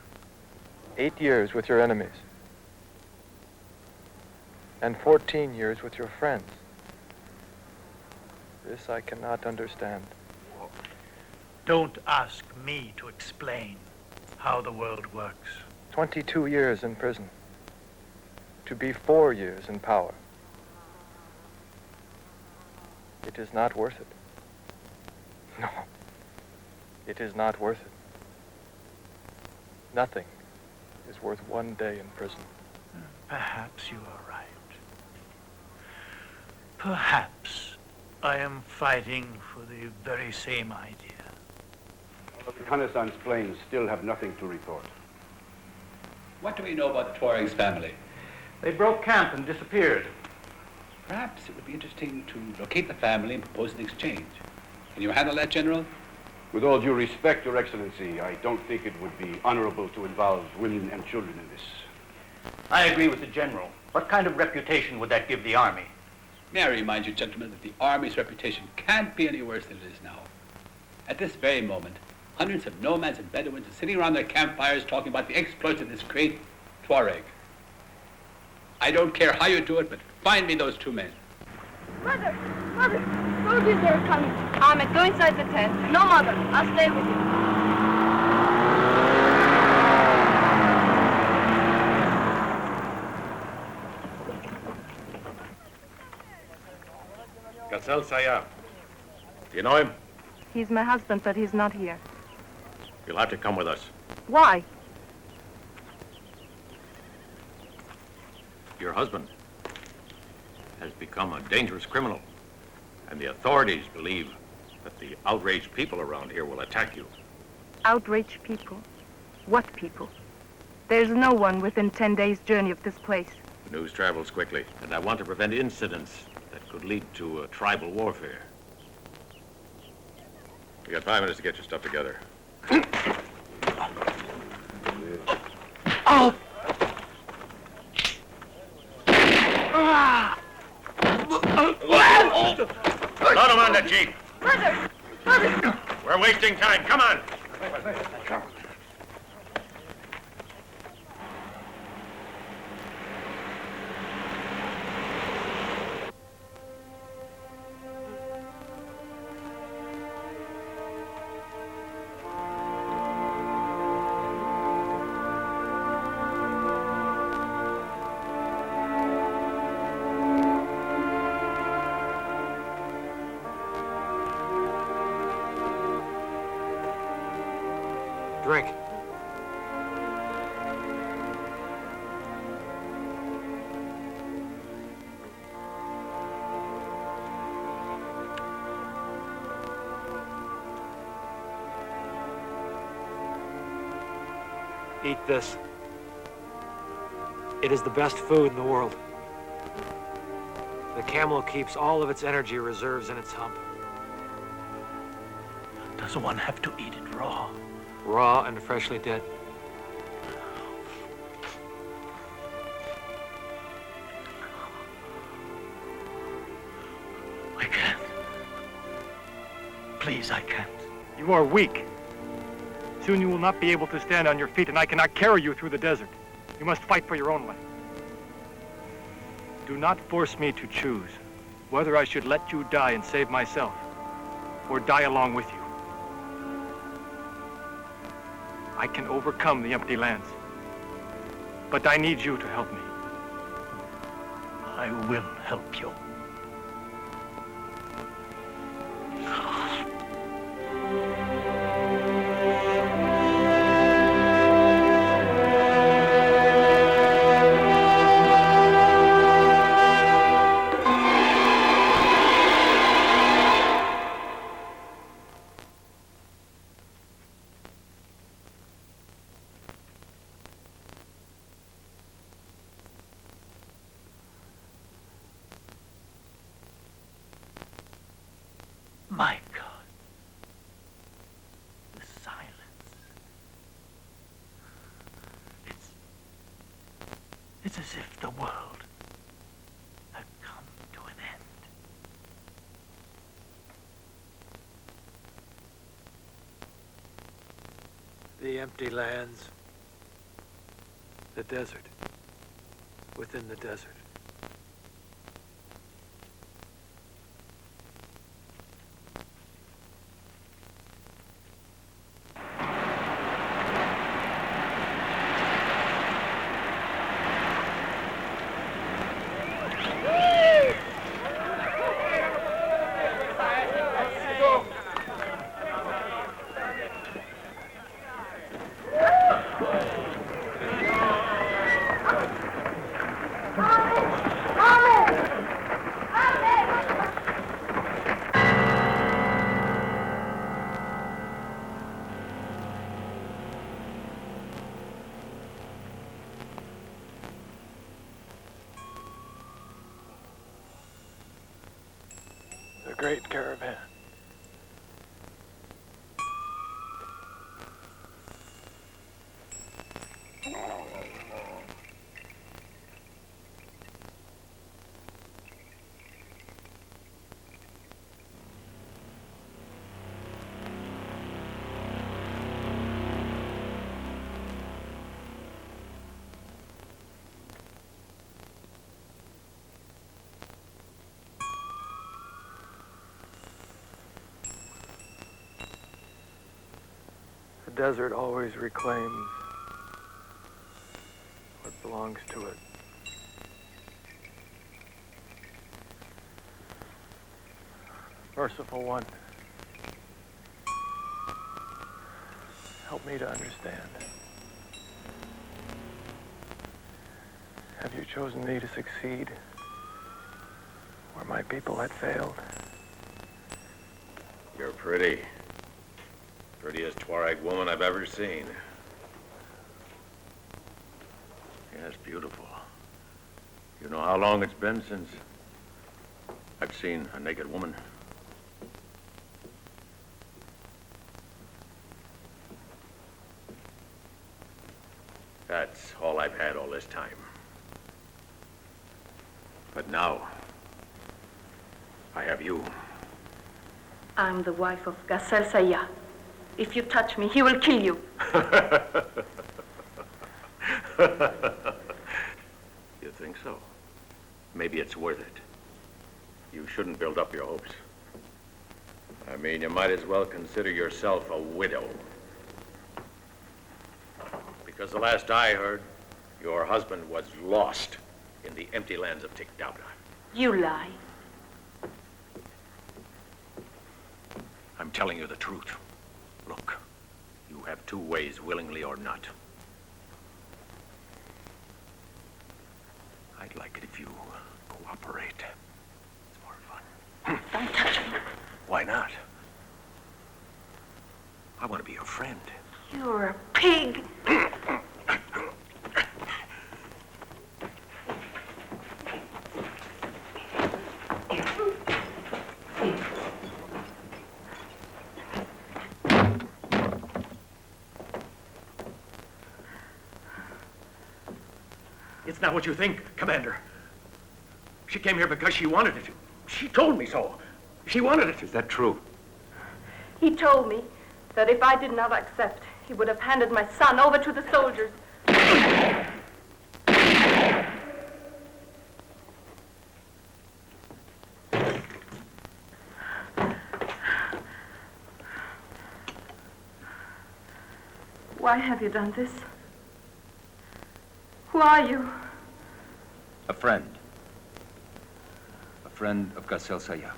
8 years with your enemies. And 14 years with your friends. This I cannot understand. Don't ask me to explain how the world works. 22 years in prison. To be 4 years in power. It is not worth it. No. It is not worth it. Nothing is worth 1 day in prison. Perhaps you are right. Perhaps I am fighting for the very same idea. The reconnaissance planes still have nothing to report. What do we know about Tuareg's family? They broke camp and disappeared. Perhaps it would be interesting to locate the family and propose an exchange. Can you handle that, General? With all due respect, Your Excellency, I don't think it would be honorable to involve women and children in this. I agree with the General. What kind of reputation would that give the Army? May I remind you, gentlemen, that the Army's reputation can't be any worse than it is now. At this very moment, hundreds of nomads and Bedouins are sitting around their campfires talking about the exploits of this great Tuareg. I don't care how you do it, but find me those 2 men. Mother! Mother! Soldiers are coming. Ahmed, go inside the tent. No, Mother. I'll stay with you. Gassel Sayab. Do you know him? He's my husband, but he's not here. You'll have to come with us. Why? Your husband has become a dangerous criminal, and the authorities believe that the outraged people around here will attack you. Outraged people? What people? There's no one within 10 days' journey of this place. News travels quickly, and I want to prevent incidents that could lead to tribal warfare. You got 5 minutes to get your stuff together. Oh! Load him on the jeep. Mother! Mother! We're wasting time. Come on. Drink. Eat this. It is the best food in the world. The camel keeps all of its energy reserves in its hump. Does one have to eat it raw? Raw and freshly dead. I can't. Please, I can't. You are weak. Soon you will not be able to stand on your feet, and I cannot carry you through the desert. You must fight for your own life. Do not force me to choose whether I should let you die and save myself, or die along with you. I can overcome the empty lands, but I need you to help me. I will help you. My God. The silence. It's as if the world had come to an end. The empty lands, the desert, within the desert. great caravan. The desert always reclaims what belongs to it. Merciful One, help me to understand. Have you chosen me to succeed where my people had failed? You're pretty. Prettiest Tuareg woman I've ever seen. Yes, beautiful. You know how long it's been since I've seen a naked woman? That's all I've had all this time. But now, I have you. I'm the wife of Gassel Saya. If you touch me, he will kill you. You think so? Maybe it's worth it. You shouldn't build up your hopes. I mean, you might as well consider yourself a widow. Because the last I heard, your husband was lost in the empty lands of Tikdabra. You lie. I'm telling you the truth. Look, you have two ways, willingly or not. I'd like it if you cooperate. It's more fun. Don't touch me. Why not? I want to be your friend. You're a pig. It's not what you think, Commander. She came here because she wanted it. She told me so. She wanted it. Is that true? He told me that if I did not accept, he would have handed my son over to the soldiers. Why have you done this? Who are you? A friend. A friend of Gassel Saya.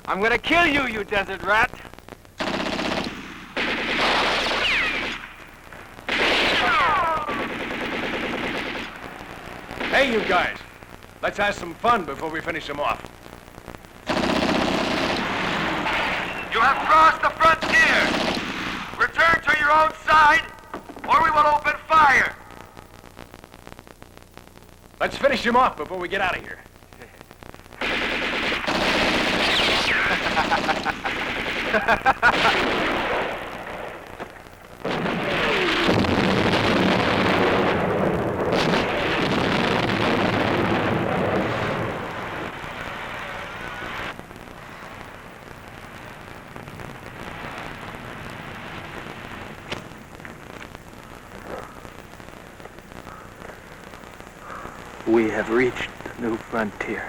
I'm gonna kill you, you desert rat! Hey, you guys. Let's have some fun before we finish him off. You have crossed the frontier. Return to your own side, or we will open fire. Let's finish him off before we get out of here. We have reached the new frontier.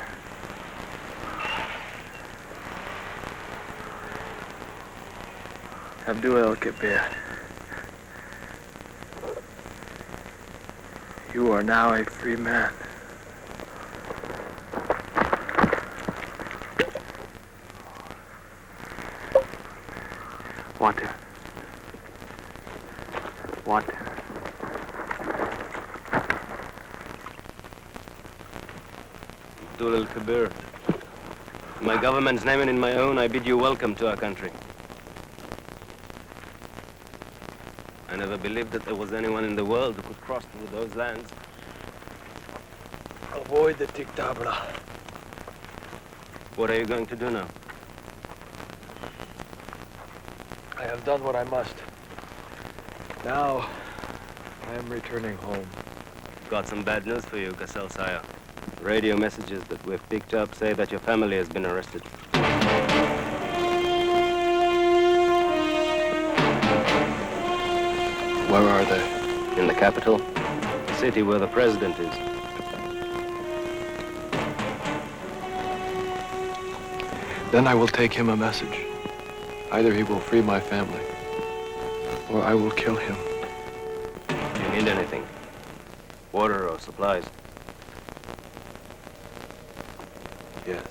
Abdul El-Kabir, you are now a free man. Water. Water. Abdul El-Kabir, in my government's name and in my own, I bid you welcome to our country. I never believed that there was anyone in the world who could cross through those lands. Avoid the Tiktabra. What are you going to do now? I have done what I must. Now, I am returning home. Got some bad news for you, Gassel Sire. Radio messages that we've picked up say that your family has been arrested. Where are they? In the capital, the city where the president is. Then I will take him a message. Either he will free my family, or I will kill him. Do you need anything? Water or supplies? Yes.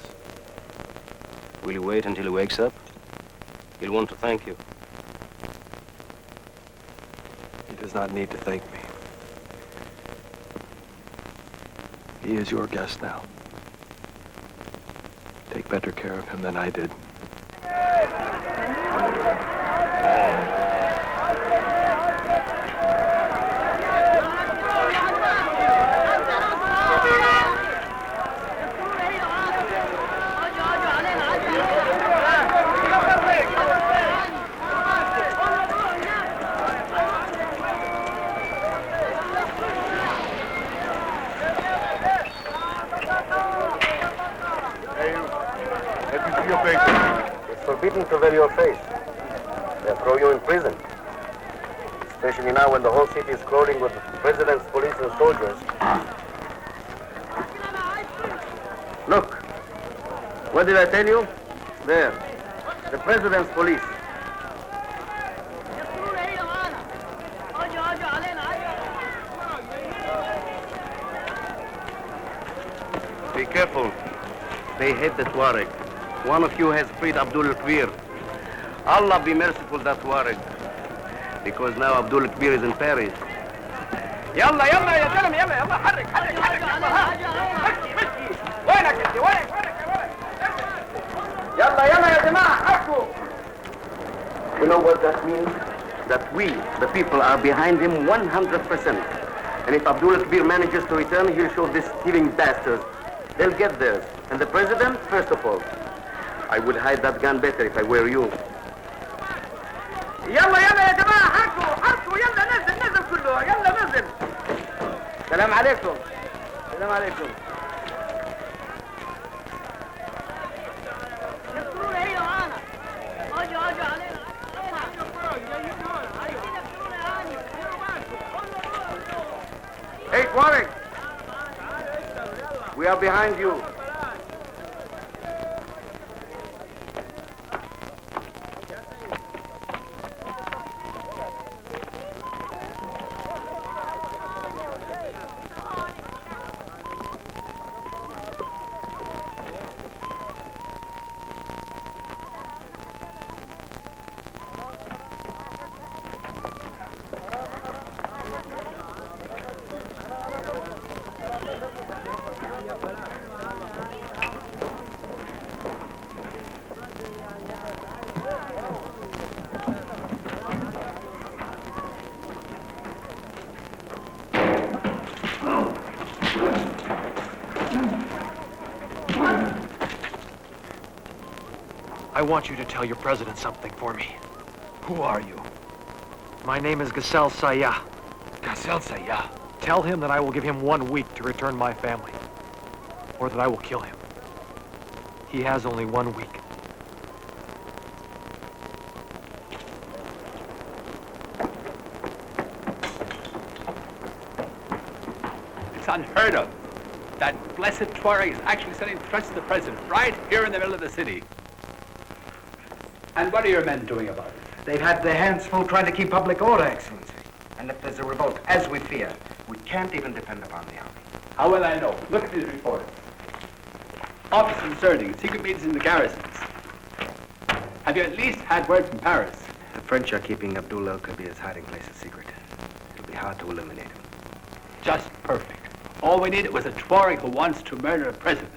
Will you wait until he wakes up? He'll want to thank you. He does not need to thank me. He is your guest now. Take better care of him than I did. Forbidden to veil your face. They'll throw you in prison. Especially now when the whole city is crawling with the president's police and soldiers. Look. What did I tell you? There. The president's police. Be careful. They hate the Tuareg. One of you has freed Abdul Kabir. Allah be merciful to that Tuareg. Because now Abdul Kabir is in Paris. يلا يلا يا زلمه يلا يلا حرك حرك حرك مشي وينك انت وينك يلا يلا يا جماعه حركوا. You know what that means? That we, the people, are behind him 100%. And if Abdul Kabir manages to return, he'll show these thieving bastards. They'll get theirs. And the president, first of all. I would hide that gun better if I were you. يلا يلا يا جماعه حركوا حركوا يلا نزل نزل كله يلا نزل. السلام عليكم. السلام عليكم. Hey, Tuareg. We are behind you. want you to tell your president something for me. Who are you? My name is Gassel Sayah. Gassel Sayah. Tell him that I will give him 1 week to return my family, or that I will kill him. He has only 1 week. It's unheard of. That blessed Tuareg is actually sending threats to the president right here in the middle of the city. And what are your men doing about it? They've had their hands full trying to keep public order, Excellency. And if there's a revolt, as we fear, we can't even depend upon the army. How will I know? Look at these reports. Office concerning secret meetings in the garrisons. Have you at least had word from Paris? The French are keeping Abdul el-Kabir's hiding place a secret. It'll be hard to eliminate him. Just perfect. All we needed was a Tuareg who wants to murder a president.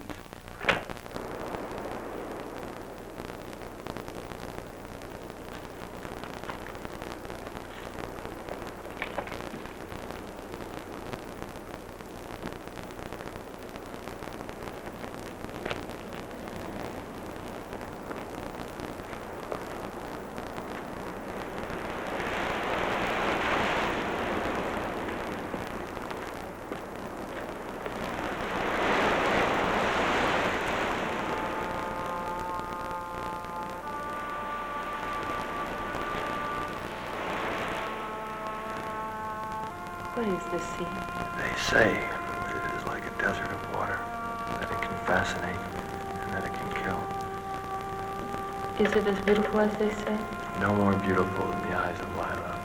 What is this sea? They say that it is like a desert of water, that it can fascinate and that it can kill. Is it as beautiful as they say? No more beautiful than the eyes of Lila.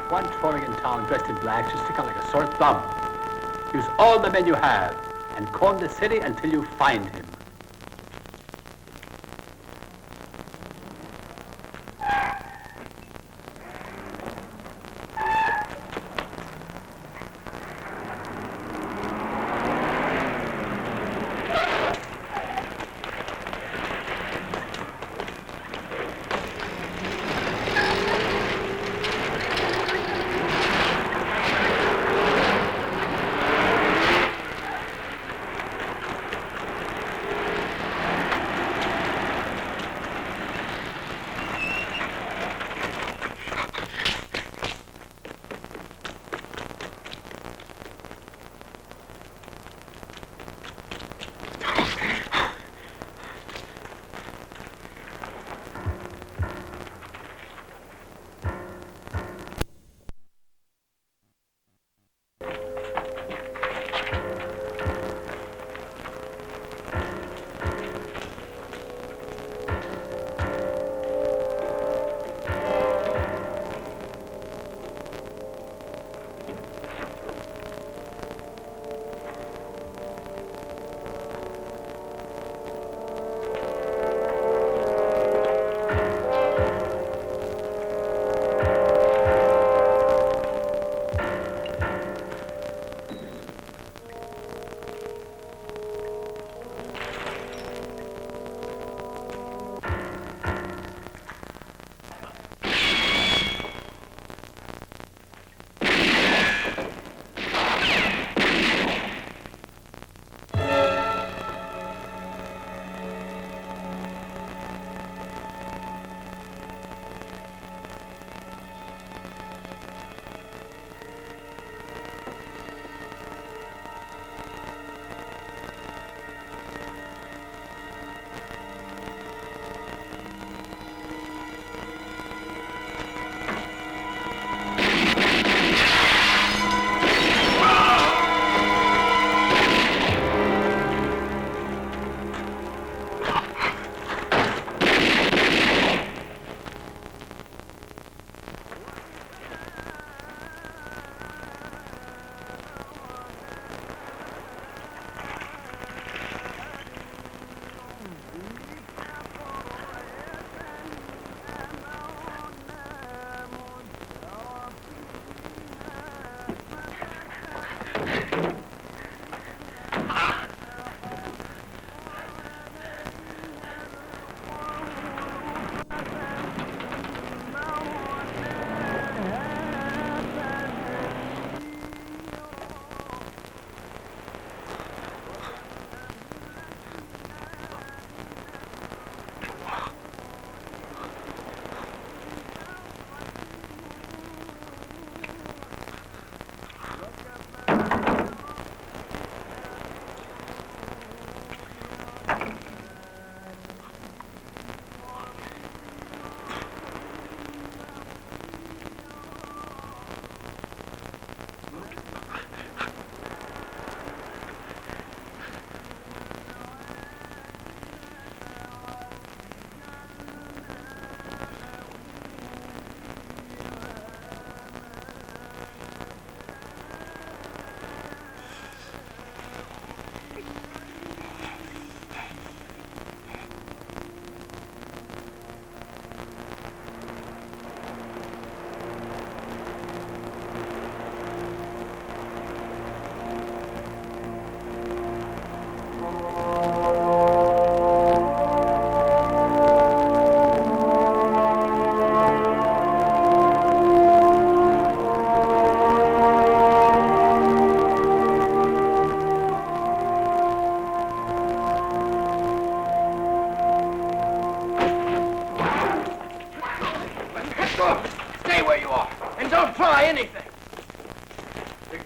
One Tuareg in town dressed in black should stick out like a sore thumb. Use all the men you have and comb the city until you find him.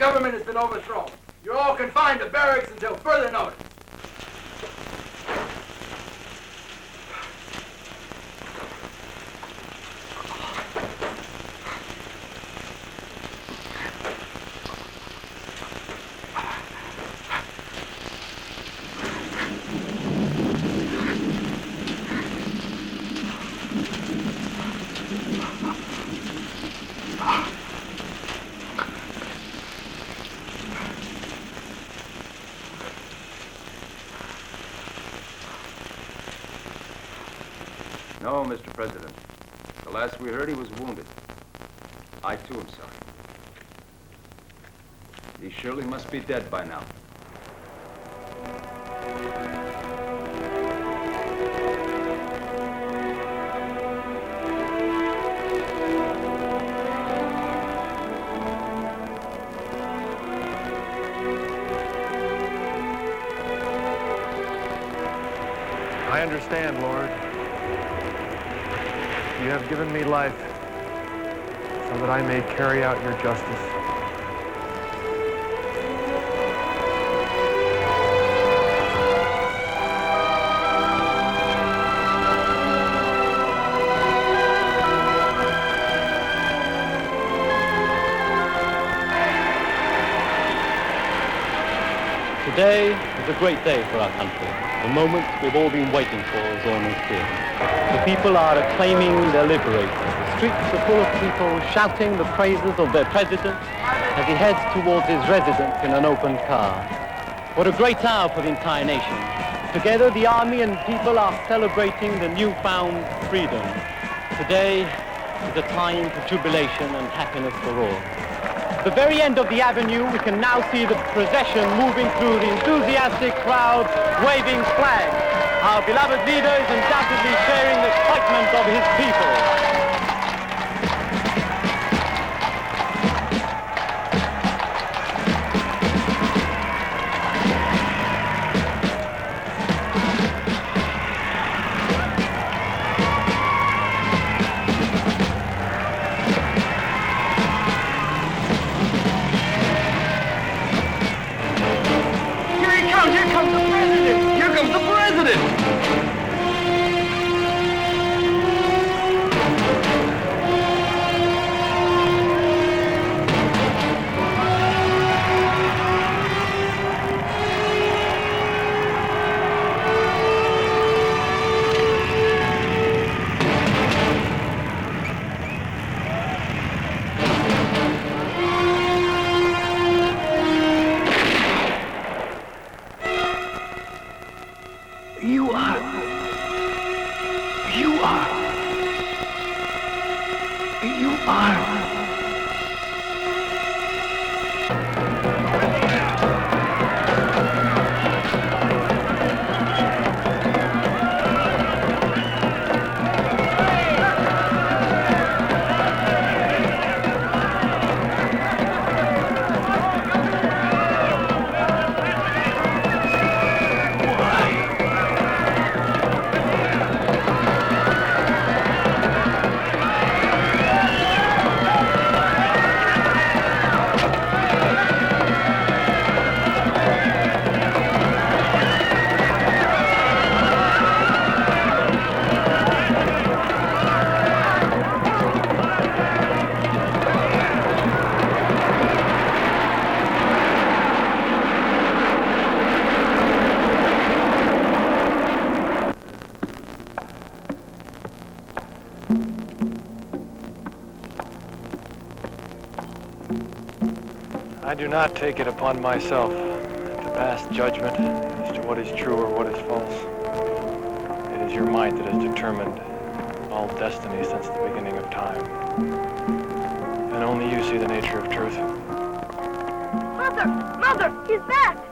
government has been overthrown. You're all confined to barracks until further notice. No, Mr. President. The last we heard, he was wounded. I, too, am sorry. He surely must be dead by now. I understand, Lord. You have given me life so that I may carry out your justice. Today is a great day for our country. The moment we've all been waiting for is almost here. The people are acclaiming their liberator. The streets are full of people shouting the praises of their president as he heads towards his residence in an open car. What a great hour for the entire nation. Together, the army and people are celebrating the newfound freedom. Today is a time for jubilation and happiness for all. At the very end of the avenue, we can now see the procession moving through the enthusiastic crowd, waving flags. Our beloved leader is undoubtedly sharing the excitement of his people. I do not take it upon myself to pass judgment as to what is true or what is false. It is your might that has determined all destiny since the beginning of time. And only you see the nature of truth. Mother! Mother! He's back!